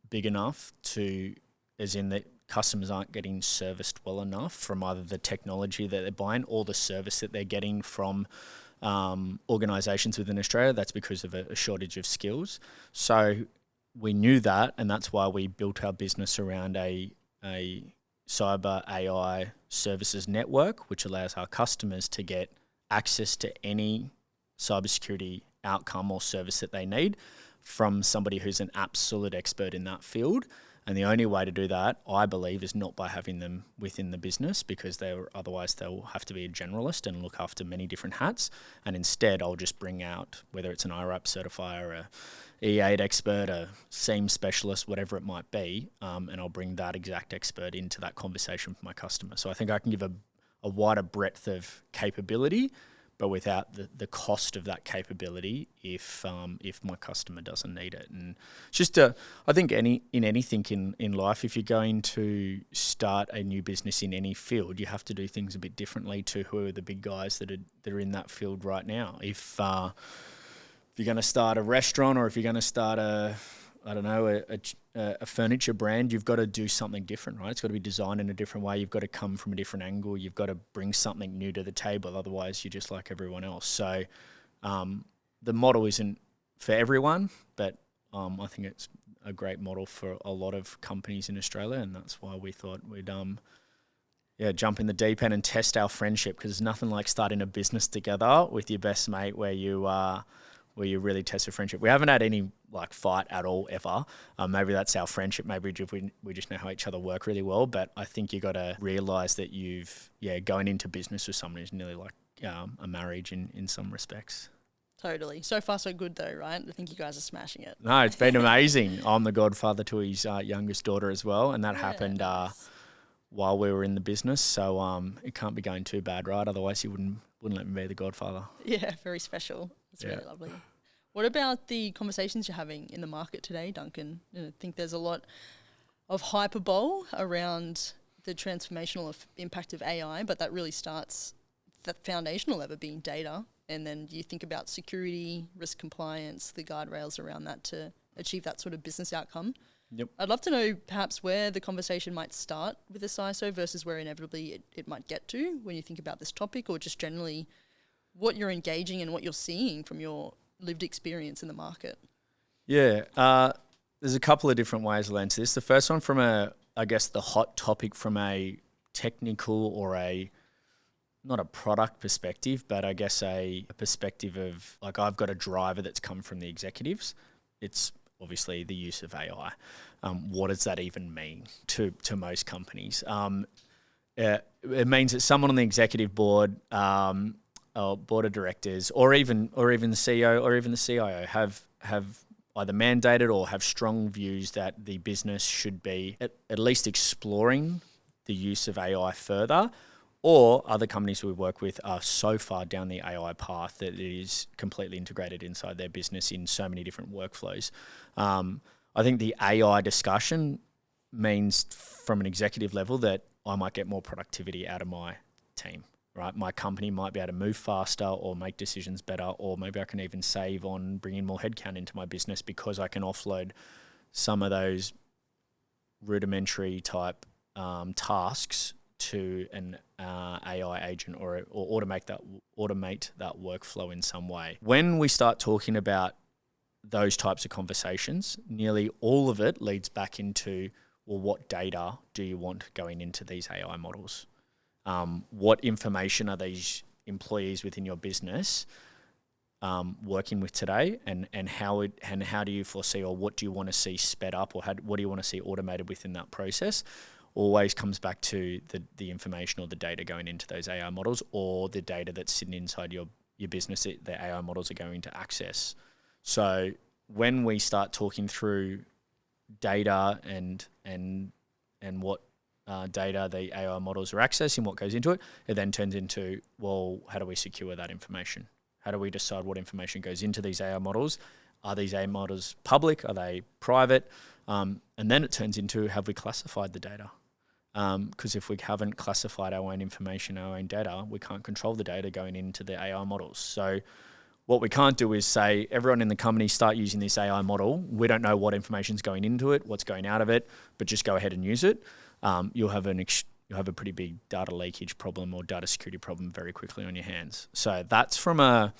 big enough as in that customers aren't getting serviced well enough from either the technology that they're buying or the service that they're getting from organisations within Australia. That's because of a shortage of skills. So we knew that, and that's why we built our business around a CyberAi services network, which allows our customers to get access to any cybersecurity outcome or service that they need from somebody who's an absolute expert in that field. And the only way to do that, I believe, is not by having them within the business, because otherwise they'll have to be a generalist and look after many different hats. And instead, I'll just bring out, whether it's an IRAP certifier, a E8 expert, a SIEM specialist, whatever it might be, and I'll bring that exact expert into that conversation with my customer. So I think I can give a wider breadth of capability, but without the cost of that capability if my customer doesn't need it. And it's just I think in anything in life, if you're going to start a new business in any field, you have to do things a bit differently to who are the big guys that are in that field right now. If you're going to start a restaurant, or if you're going to start a furniture brand, you've got to do something different, right? It's got to be designed in a different way. You've got to come from a different angle. You've got to bring something new to the table. Otherwise, you're just like everyone else. So the model isn't for everyone, but I think it's a great model for a lot of companies in Australia, and that's why we thought we'd jump in the deep end and test our friendship, because there's nothing like starting a business together with your best mate where you really test a friendship. We haven't had any like fight at all ever. Maybe that's our friendship. Maybe we just know how each other work really well. But I think you got to realize that going into business with someone is nearly like a marriage in some respects. Totally. So far, so good though, right? I think you guys are smashing it. No, it's been amazing. I'm the godfather to his youngest daughter as well, and that happened nice. while we were in the business. So it can't be going too bad, right? Otherwise, you wouldn't let me be the godfather. Yeah, very special. It's really lovely. What about the conversations you're having in the market today, Duncan? I think there's a lot of hyperbole around the transformational impact of AI, but that really starts that foundational level being data. And then you think about security, risk compliance, the guardrails around that to achieve that sort of business outcome. Yep. I'd love to know perhaps where the conversation might start with a CISO versus where inevitably it might get to when you think about this topic, or just generally what you're engaging and what you're seeing from your lived experience in the market. Yeah, there's a couple of different ways to answer this. The first one from the hot topic from a technical or not a product perspective, but I guess a perspective of like, I've got a driver that's come from the executives. It's obviously the use of AI. What does that even mean to most companies? It means that someone on the executive board, or board of directors, or even the CEO or even the CIO have either mandated or have strong views that the business should be at least exploring the use of AI further. Or other companies we work with are so far down the AI path that it is completely integrated inside their business in so many different workflows. I think the AI discussion means from an executive level that I might get more productivity out of my team, right? My company might be able to move faster or make decisions better, or maybe I can even save on bringing more headcount into my business because I can offload some of those rudimentary type tasks to an AI agent or automate that workflow in some way. When we start talking about those types of conversations, nearly all of it leads back into, well, what data do you want going into these AI models? What information are these employees within your business working with today, and how do you foresee, or what do you want to see sped up, or what do you want to see automated within that process? Always comes back to the information or the data going into those AI models, or the data that's sitting inside your business that the AI models are going to access. So when we start talking through data and what data the AI models are accessing, what goes into it, it then turns into, well, how do we secure that information? How do we decide what information goes into these AI models? Are these AI models public? Are they private? And then it turns into, have we classified the data? Because if we haven't classified our own information, our own data, we can't control the data going into the AI models. So what we can't do is say, everyone in the company start using this AI model. We don't know what information's going into it, what's going out of it, but just go ahead and use it. You'll have a pretty big data leakage problem or data security problem very quickly on your hands. So that's from a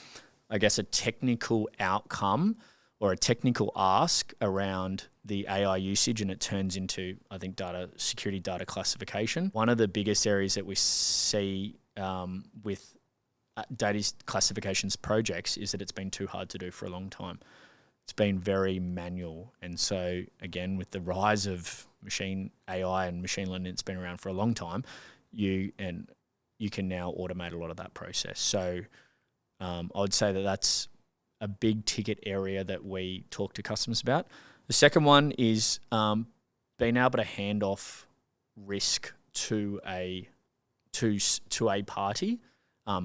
technical outcome or a technical ask around the AI usage, and it turns into, I think, data security, data classification. One of the biggest areas that we see with data classifications projects is that it's been too hard to do for a long time. It's been very manual. And so, again, with the rise of machine AI and machine learning, it's been around for a long time, you can now automate a lot of that process. So I would say that that's a big ticket area that we talk to customers about. The second one is being able to hand off risk to a party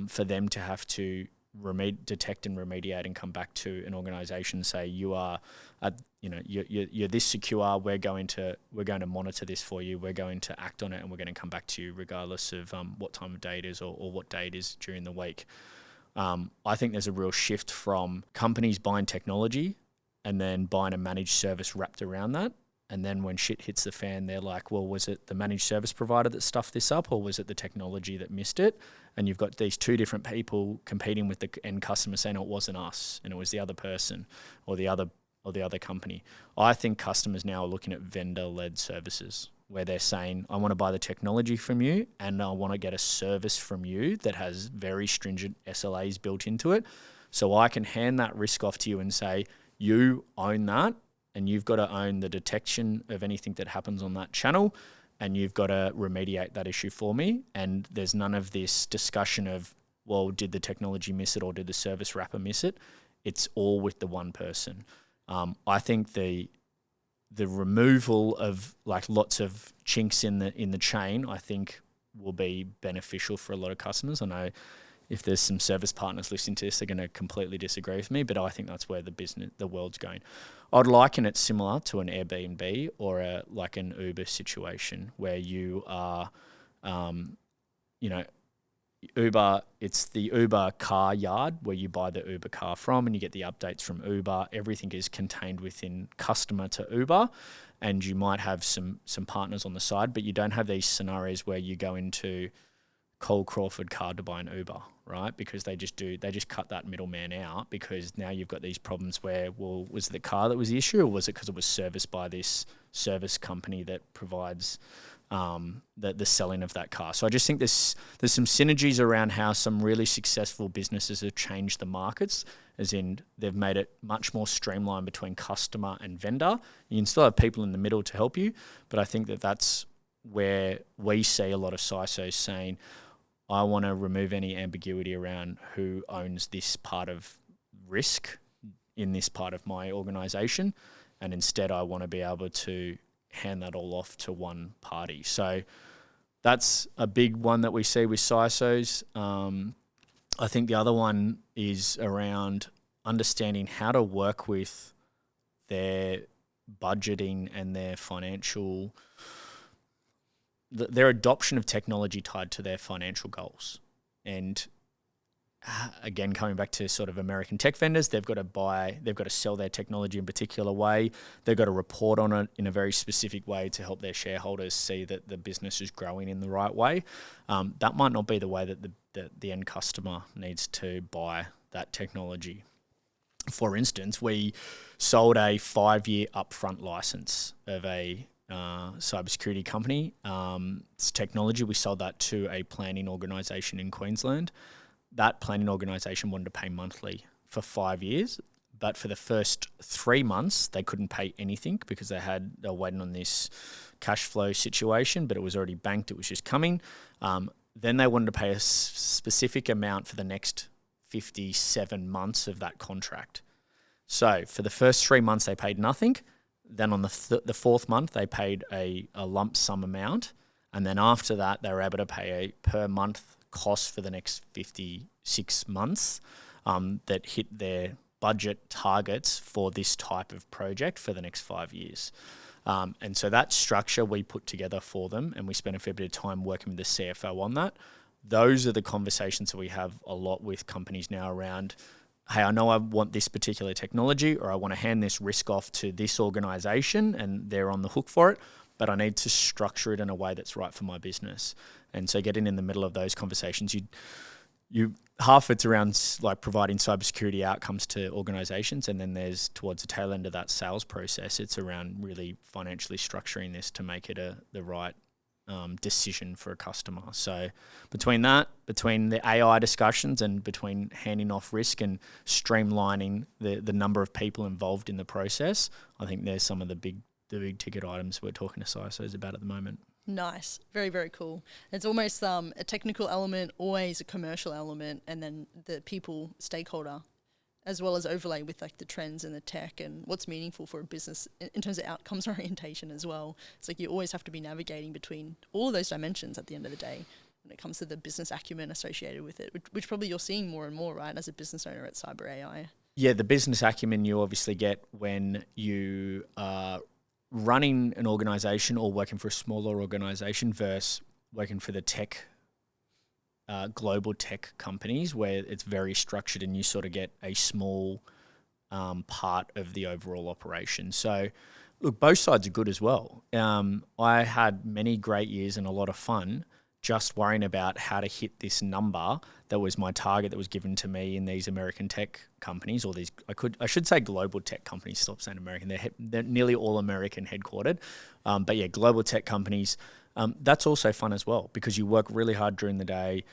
for them to have to detect and remediate and come back to an organization and say, you're this secure. We're going to monitor this for you. We're going to act on it, and we're going to come back to you regardless of what time of day it is or what day it is during the week. I think there's a real shift from companies buying technology and then buying a managed service wrapped around that. And then when shit hits the fan, they're like, well, was it the managed service provider that stuffed this up, or was it the technology that missed it? And you've got these two different people competing with the end customer saying, oh, it wasn't us and it was the other person or the other or the other company. I think customers now are looking at vendor-led services where they're saying, I want to buy the technology from you and I want to get a service from you that has very stringent SLAs built into it. So I can hand that risk off to you and say, you own that and you've got to own the detection of anything that happens on that channel and you've got to remediate that issue for me. And there's none of this discussion of, well, did the technology miss it or did the service wrapper miss it? It's all with the one person. I think the removal of like lots of chinks in the chain, I think will be beneficial for a lot of customers. I know if there's some service partners listening to this, they're going to completely disagree with me, but I think that's where the world's going. I'd liken it similar to an Airbnb or like an Uber situation where you are, Uber, it's the Uber car yard where you buy the Uber car from and you get the updates from Uber. Everything is contained within customer to Uber, and you might have some partners on the side, but you don't have these scenarios where you go into Cole Crawford car to buy an Uber, right? Because they just cut that middleman out, because now you've got these problems where, well, was it the car that was the issue, or was it because it was serviced by this service company that provides the selling of that car? So I just think there's some synergies around how some really successful businesses have changed the markets, as in they've made it much more streamlined between customer and vendor. You can still have people in the middle to help you, but I think that's where we see a lot of CISOs saying, I want to remove any ambiguity around who owns this part of risk in this part of my organization, and instead I want to be able to hand that all off to one party. So that's a big one that we see with CISOs. I think the other one is around understanding how to work with their budgeting and their financial, their adoption of technology tied to their financial goals. And again, coming back to sort of American tech vendors, they've got to sell their technology in a particular way. They've got to report on it in a very specific way to help their shareholders see that the business is growing in the right way. That might not be the way that the end customer needs to buy that technology. For instance, we sold a 5-year upfront license of a cybersecurity company. It's technology. We sold that to a planning organisation in Queensland. That planning organisation wanted to pay monthly for 5 years, but for the first 3 months, they couldn't pay anything because they were waiting on this cash flow situation, but it was already banked. It was just coming. Then they wanted to pay a specific amount for the next 57 months of that contract. So for the first 3 months, they paid nothing. Then on the fourth month, they paid a lump sum amount. And then after that, they were able to pay a per month cost for the next 56 months that hit their budget targets for this type of project for the next 5 years. And so that structure we put together for them, and we spent a fair bit of time working with the CFO on that. Those are the conversations that we have a lot with companies now around, hey, I know I want this particular technology, or I want to hand this risk off to this organization and they're on the hook for it, but I need to structure it in a way that's right for my business. And so getting in the middle of those conversations, you half it's around like providing cybersecurity outcomes to organizations, and then there's towards the tail end of that sales process, it's around really financially structuring this to make it the right decision for a customer. So between the AI discussions and between handing off risk and streamlining the number of people involved in the process, I think there's some of the big ticket items we're talking to CISOs about at the moment. Nice. Very, very cool. It's almost a technical element, always a commercial element, and then the people stakeholder, as well as overlay with like the trends and the tech and what's meaningful for a business in terms of outcomes orientation as well. It's like you always have to be navigating between all of those dimensions at the end of the day when it comes to the business acumen associated with it, which probably you're seeing more and more, right, as a business owner at CyberAi. Yeah, the business acumen you obviously get when you are running an organization or working for a smaller organization versus working for the global tech companies where it's very structured and you sort of get a small part of the overall operation. So look, both sides are good as well. I had many great years and a lot of fun just worrying about how to hit this number that was my target that was given to me in these American tech companies, or these, I should say global tech companies, stop saying American, they're nearly all American headquartered. But yeah, global tech companies, that's also fun as well, because you work really hard during the day.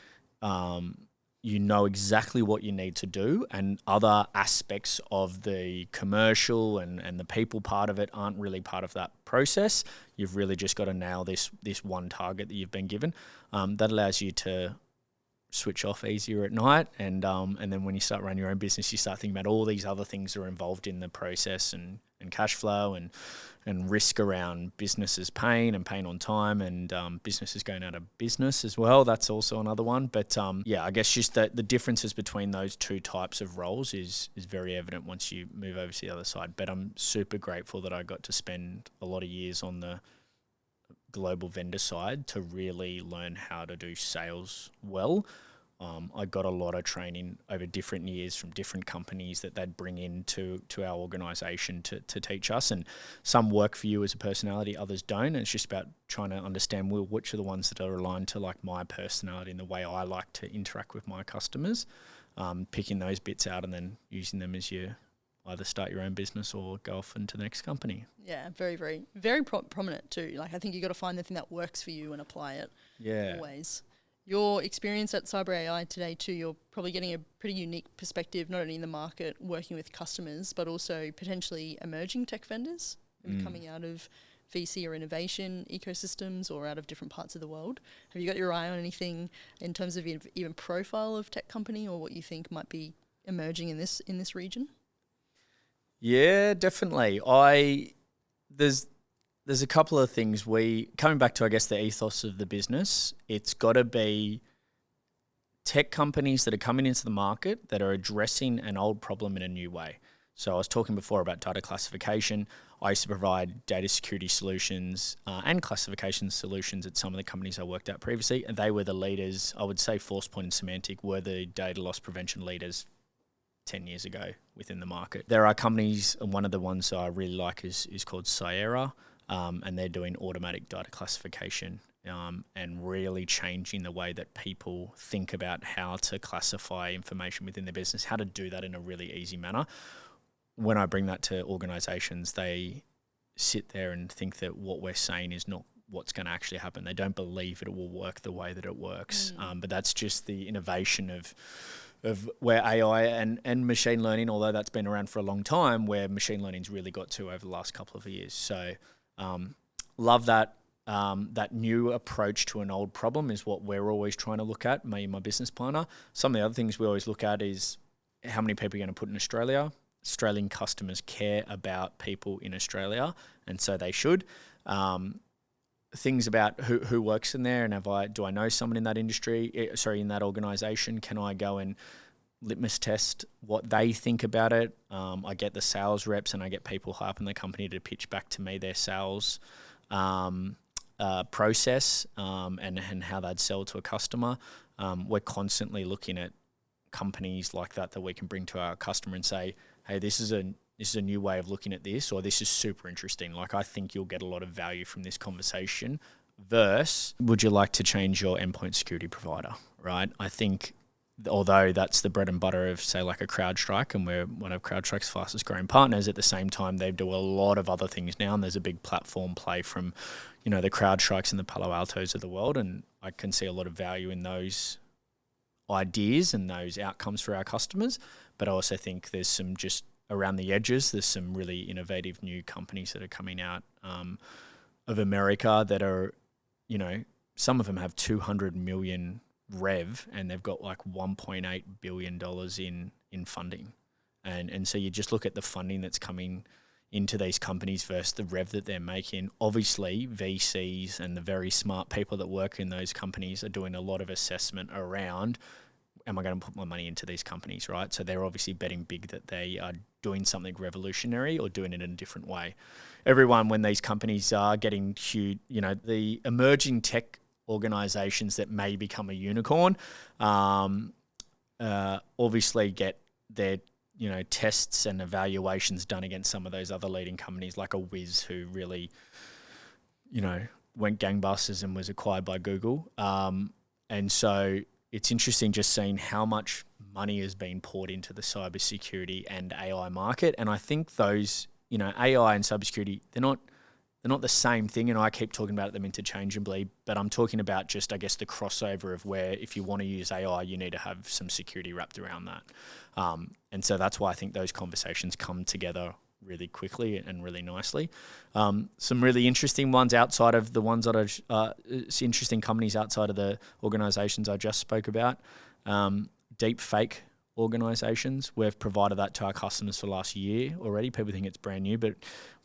You know exactly what you need to do, and other aspects of the commercial and the people part of it aren't really part of that process. You've really just got to nail this one target that you've been given. That allows you to switch off easier at night, and then when you start running your own business, you start thinking about all these other things that are involved in the process, and cash flow and risk around businesses paying on time, and businesses going out of business as well. That's also another one. But yeah, I guess just the differences between those two types of roles is very evident once you move over to the other side. But I'm super grateful that I got to spend a lot of years on the global vendor side to really learn how to do sales well. I got a lot of training over different years from different companies that they'd bring into our organisation to teach us, and some work for you as a personality, others don't. And it's just about trying to understand, well, which are the ones that are aligned to like my personality and the way I like to interact with my customers, picking those bits out and then using them as you either start your own business or go off into the next company. Yeah, very, very, very prominent too. Like, I think you got to find the thing that works for you and apply it. Yeah. Always. Your experience at CyberAi today too, you're probably getting a pretty unique perspective, not only in the market, working with customers, but also potentially emerging tech vendors coming out of VC or innovation ecosystems or out of different parts of the world. Have you got your eye on anything in terms of even profile of tech company, or what you think might be emerging in this region? Yeah, definitely. There's a couple of things coming back to, I guess, the ethos of the business. It's got to be tech companies that are coming into the market that are addressing an old problem in a new way. So I was talking before about data classification. I used to provide data security solutions and classification solutions at some of the companies I worked at previously, and they were the leaders. I would say Forcepoint and Symantec were the data loss prevention leaders 10 years ago within the market. There are companies, and one of the ones I really like is called CyberAi. And they're doing automatic data classification and really changing the way that people think about how to classify information within their business, how to do that in a really easy manner. When I bring that to organizations, they sit there and think that what we're saying is not what's going to actually happen. They don't believe it will work the way that it works. But that's just the innovation of where AI and machine learning, although that's been around for a long time, where machine learning's really got to over the last couple of years. So love that. That new approach to an old problem is what we're always trying to look at, me and my business partner. Some of the other things we always look at is how many people are going to put in Australia. Australian customers care about people in Australia, and so they should. Things about who works in there, and do I know someone in that industry, in that organisation? Can I go and litmus test what they think about it? I get the sales reps and I get people high up in the company to pitch back to me their sales process and how they'd sell to a customer. We're constantly looking at companies like that we can bring to our customer and say, hey, this is a new way of looking at this, or this is super interesting. Like, I think you'll get a lot of value from this conversation versus, would you like to change your endpoint security provider, right? I think, although that's the bread and butter of, say, like a CrowdStrike, and we're one of CrowdStrike's fastest growing partners, at the same time, they do a lot of other things now, and there's a big platform play from, the CrowdStrikes and the Palo Altos of the world, and I can see a lot of value in those ideas and those outcomes for our customers. But I also think there's some just around the edges, there's some really innovative new companies that are coming out of America that are, some of them have 200 million rev and they've got like $1.8 billion in funding. And so you just look at the funding that's coming into these companies versus the rev that they're making. Obviously, VCs and the very smart people that work in those companies are doing a lot of assessment around, am I going to put my money into these companies, right? So they're obviously betting big that they are doing something revolutionary or doing it in a different way. Everyone, when these companies are getting huge, the emerging tech organizations that may become a unicorn, obviously get their, tests and evaluations done against some of those other leading companies like a Wiz, who really, went gangbusters and was acquired by Google. And so it's interesting just seeing how much money has been poured into the cybersecurity and AI market. And I think those, AI and cybersecurity, they're not the same thing. And I keep talking about them interchangeably, but I'm talking about just, I guess, the crossover of where if you want to use AI, you need to have some security wrapped around that. And so that's why I think those conversations come together really quickly and really nicely. Some really interesting ones outside of the ones that interesting companies outside of the organizations I just spoke about. Deep fake organizations. We've provided that to our customers for the last year already. People think it's brand new, but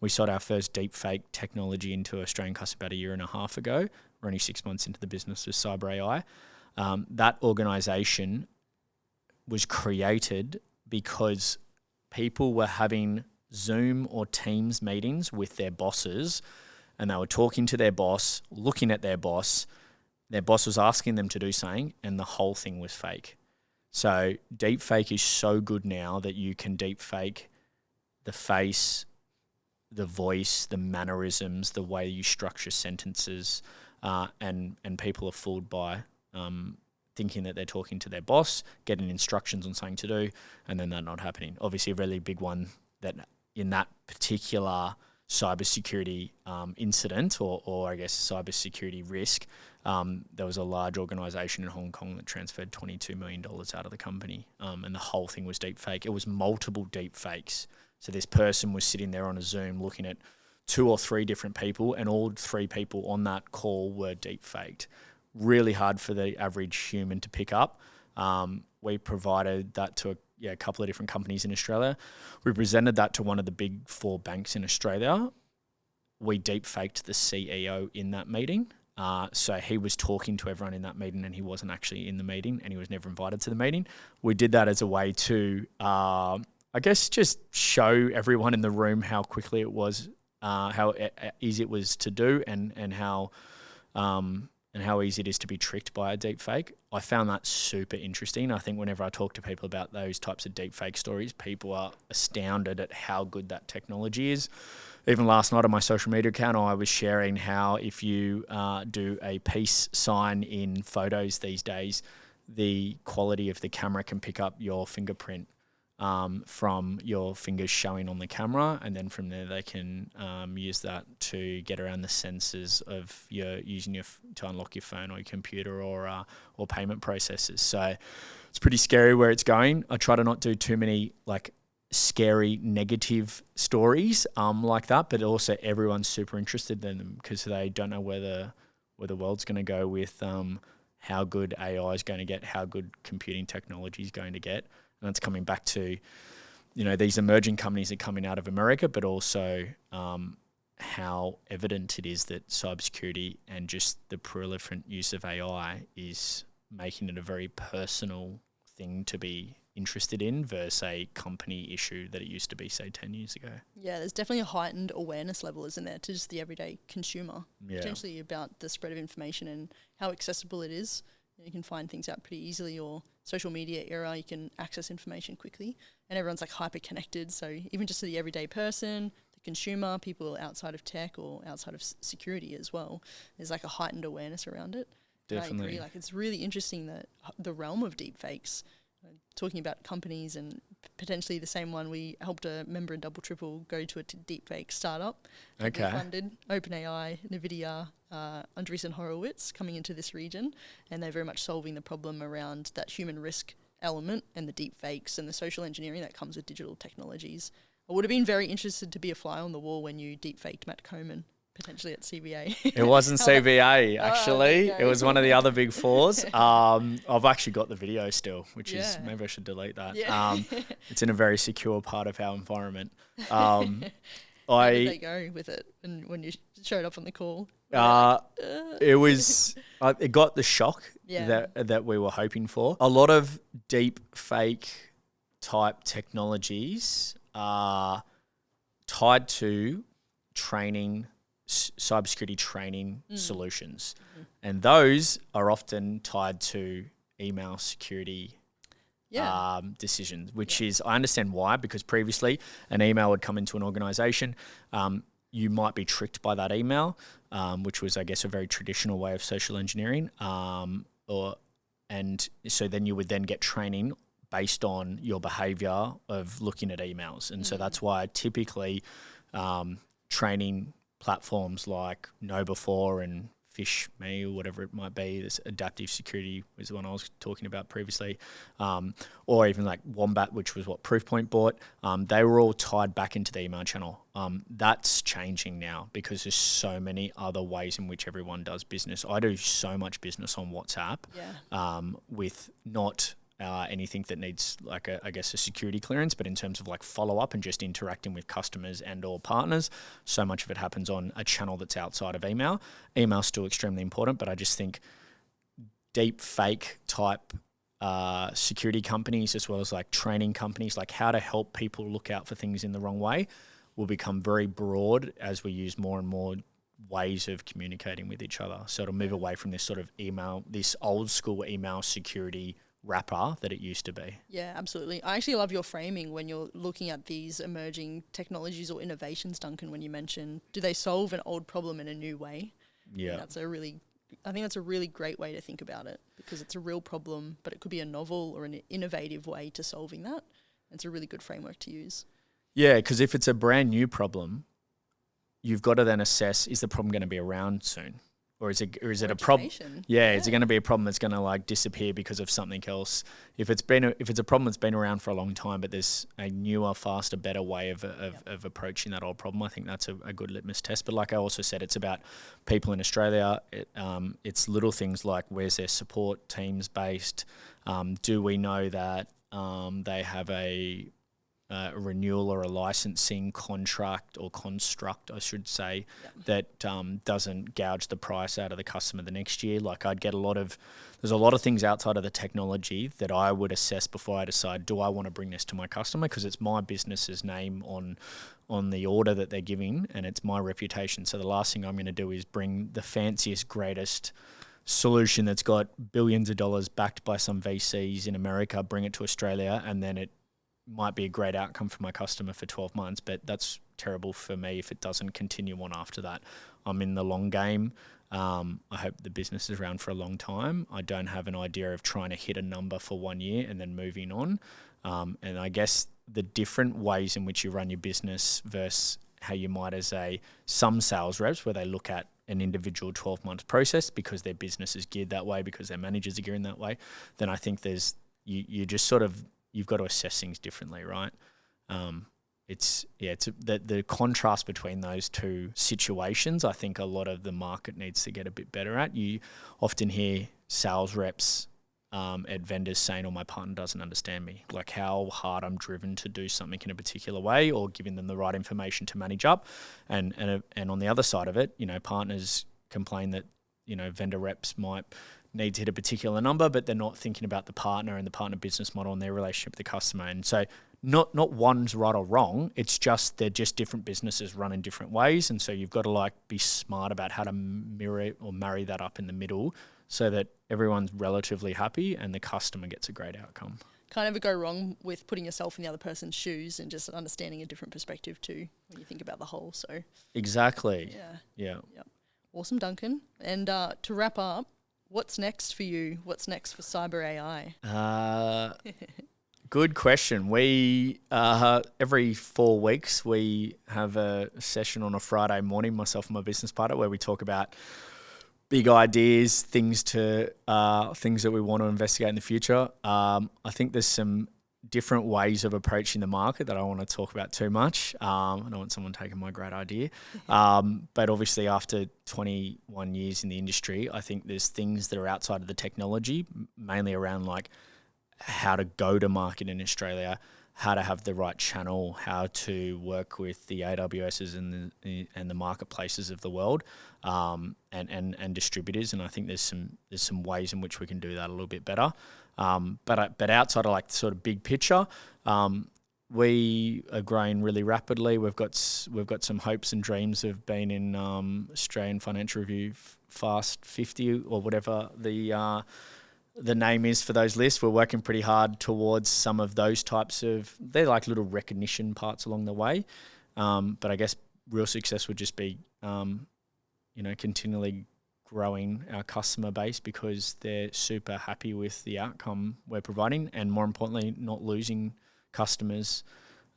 we sold our first deep fake technology into an Australian customer about a year and a half ago. We're only 6 months into the business with CyberAi. That organization was created because people were having Zoom or Teams meetings with their bosses, and they were talking to their boss, looking at their boss was asking them to do something, and the whole thing was fake. So deep fake is so good now that you can deep fake the face, the voice, the mannerisms, the way you structure sentences, and people are fooled by thinking that they're talking to their boss, getting instructions on something to do, and then that not happening. Obviously, a really big one that in that particular cybersecurity incident or I guess cybersecurity risk, there was a large organization in Hong Kong that transferred $22 million out of the company, and the whole thing was deep fake. It was multiple deep fakes. So this person was sitting there on a Zoom looking at 2 or 3 different people, and all 3 people on that call were deep faked. Really hard for the average human to pick up. We provided that to a couple of different companies in Australia. We presented that to one of the big 4 banks in Australia. We deep faked the CEO in that meeting. So he was talking to everyone in that meeting, and he wasn't actually in the meeting, and he was never invited to the meeting. We did that as a way to, I guess, just show everyone in the room how quickly it was, how easy it was to do, and how easy it is to be tricked by a deep fake. I found that super interesting. I think whenever I talk to people about those types of deep fake stories, people are astounded at how good that technology is. Even last night on my social media account, I was sharing how if you do a peace sign in photos these days, the quality of the camera can pick up your fingerprint from your fingers showing on the camera, and then from there they can use that to get around the sensors of to unlock your phone or your computer or payment processes. So it's pretty scary where it's going. I try to not do too many scary negative stories like that, but also everyone's super interested in them because they don't know where the world's going to go with how good AI is going to get, how good computing technology is going to get. And that's coming back to, these emerging companies are coming out of America, but also how evident it is that cybersecurity and just the proliferant use of AI is making it a very personal thing to be interested in versus a company issue that it used to be, say, 10 years ago. Yeah, there's definitely a heightened awareness level, isn't there, to just the everyday consumer, potentially about the spread of information and how accessible it is. You can find things out pretty easily, or social media era, you can access information quickly, and everyone's hyper connected. So even just to the everyday person, the consumer, people outside of tech or outside of security as well, there's a heightened awareness around it. Definitely. And I agree, it's really interesting that the realm of deepfakes, talking about companies and potentially the same one, we helped a member in Double Triple go to a deepfake startup. Okay. We funded OpenAI, NVIDIA, Andreessen Horowitz coming into this region, and they're very much solving the problem around that human risk element and the deepfakes and the social engineering that comes with digital technologies. I would have been very interested to be a fly on the wall when you deepfaked Matt Coman, potentially at CBA. It wasn't CBA, actually. It was one of the other big 4s. I've actually got the video still, which is, maybe I should delete that. Yeah. It's in a very secure part of our environment. How did they go with it and when you showed up on the call? It was, it got the shock that we were hoping for. A lot of deep fake type technologies are tied to training, cybersecurity training solutions. And those are often tied to email security decisions, which is, I understand why, because previously an email would come into an organization, you might be tricked by that email, which was, I guess, a very traditional way of social engineering. And so then you would then get training based on your behavior of looking at emails. And so that's why typically training platforms like KnowBe4 and FishMe or whatever it might be, this adaptive security was the one I was talking about previously, or even like Wombat, which was what Proofpoint bought, they were all tied back into the email channel. That's changing now because there's so many other ways in which everyone does business. I do so much business on WhatsApp with not anything that needs like I guess a security clearance, but in terms of like follow up and just interacting with customers and or partners, so much of it happens on a channel that's outside of email. Email's still extremely important, but I just think deep fake type security companies, as well as like training companies, like how to help people look out for things in the wrong way, will become very broad as we use more and more ways of communicating with each other. So it'll move away from this sort of email, this old school email security wrapper that it used to be. Yeah, absolutely. I actually love your framing when you're looking at these emerging technologies or innovations, Duncan, when you mention, do they solve an old problem in a new way? Yeah. I think that's a really great way to think about it, because it's a real problem, but it could be a novel or an innovative way to solving that. It's a really good framework to use. Yeah, because if it's a brand new problem, you've got to then assess, is the problem going to be around soon? Or is it a problem? Yeah, is it going to be a problem that's going to like disappear because of something else? If it's a problem that's been around for a long time, but there's a newer, faster, better way of approaching that old problem, I think that's a good litmus test. But like I also said, it's about people in Australia. It's little things like where's their support teams based? Do we know that they have a renewal or a licensing contract or construct, I should say, that doesn't gouge the price out of the customer the next year. Like there's a lot of things outside of the technology that I would assess before I decide, do I want to bring this to my customer? Because it's my business's name on the order that they're giving, and it's my reputation. So the last thing I'm going to do is bring the fanciest, greatest solution that's got billions of dollars backed by some VCs in America, bring it to Australia, and then it might be a great outcome for my customer for 12 months, but that's terrible for me if it doesn't continue on after that. I'm in the long game. I hope the business is around for a long time. I don't have an idea of trying to hit a number for 1 year and then moving on. And I guess the different ways in which you run your business versus how you might as some sales reps, where they look at an individual 12-month process because their business is geared that way, because their managers are gearing that way, then I think you just sort of, you've got to assess things differently, right? It's the contrast between those two situations, I think a lot of the market needs to get a bit better at. You often hear sales reps at vendors saying, oh, my partner doesn't understand me, like how hard I'm driven to do something in a particular way, or giving them the right information to manage up. And on the other side of it, partners complain that, vendor reps might need to hit a particular number, but they're not thinking about the partner and the partner business model and their relationship with the customer. And so not one's right or wrong. It's just they're just different businesses run in different ways. And so you've got to be smart about how to mirror or marry that up in the middle so that everyone's relatively happy and the customer gets a great outcome. Can't ever go wrong with putting yourself in the other person's shoes and just understanding a different perspective too when you think about the whole. So exactly. Yeah. Awesome, Duncan. And to wrap up, what's next for you? What's next for CyberAi? Good question. We every 4 weeks we have a session on a Friday morning, myself and my business partner, where we talk about big ideas, things that we want to investigate in the future. I think there's some different ways of approaching the market that I don't want to talk about too much. I don't want someone taking my great idea. But obviously after 21 years in the industry, I think there's things that are outside of the technology, mainly around like how to go to market in Australia, how to have the right channel, how to work with the AWSs and the marketplaces of the world, and distributors. And I think there's some ways in which we can do that a little bit better. But outside of like sort of big picture, we are growing really rapidly. We've got some hopes and dreams of being in Australian Financial Review Fast 50 or whatever the name is for those lists. We're working pretty hard towards some of those types of, they're like little recognition parts along the way. But I guess real success would just be, continually growing our customer base because they're super happy with the outcome we're providing, and more importantly, not losing customers,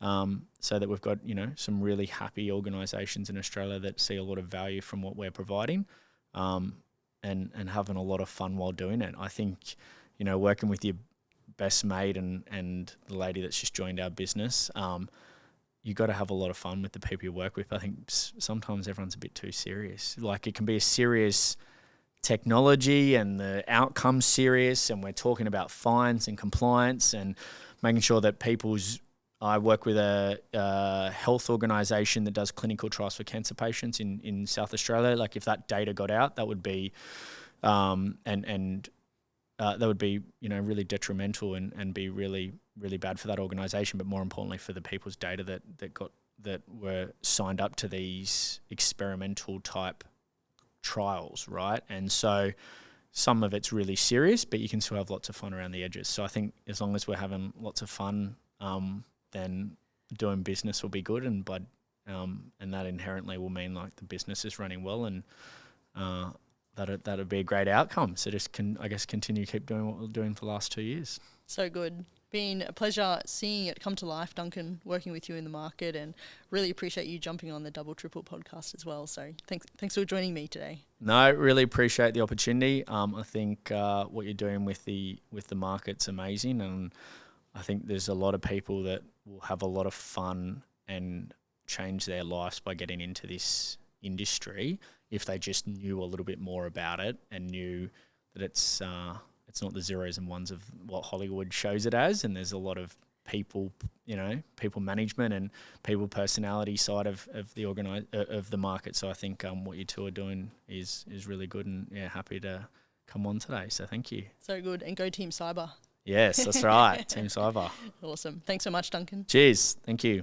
so that we've got, some really happy organisations in Australia that see a lot of value from what we're providing, and having a lot of fun while doing it. I think, working with your best mate and the lady that's just joined our business, you got to have a lot of fun with the people you work with. I think sometimes everyone's a bit too serious. Like, it can be a serious technology and the outcome's serious, and we're talking about fines and compliance and making sure that I work with a health organisation that does clinical trials for cancer patients in South Australia. Like, if that data got out, that would be, that would be, really detrimental and be really, really bad for that organisation, but more importantly for the people's data that were signed up to these experimental type trials, right? And so some of it's really serious, but you can still have lots of fun around the edges. So I think as long as we're having lots of fun, then doing business will be good, and that inherently will mean like the business is running well, and that'd be a great outcome. So just continue keep doing what we're doing for the last 2 years. So good. Been a pleasure seeing it come to life, Duncan, working with you in the market, and really appreciate you jumping on the Double Triple podcast as well. So thanks for joining me today. No, really appreciate the opportunity. I think what you're doing with the market's amazing, and I think there's a lot of people that will have a lot of fun and change their lives by getting into this industry if they just knew a little bit more about it and knew that it's not the zeros and ones of what Hollywood shows it as, and there's a lot of people management and people personality side of the market. So I think what you two are doing is really good, and happy to come on today. So thank you. So good, and go Team Cyber. Yes, that's right. Team Cyber. Awesome. Thanks so much, Duncan. Cheers. Thank you.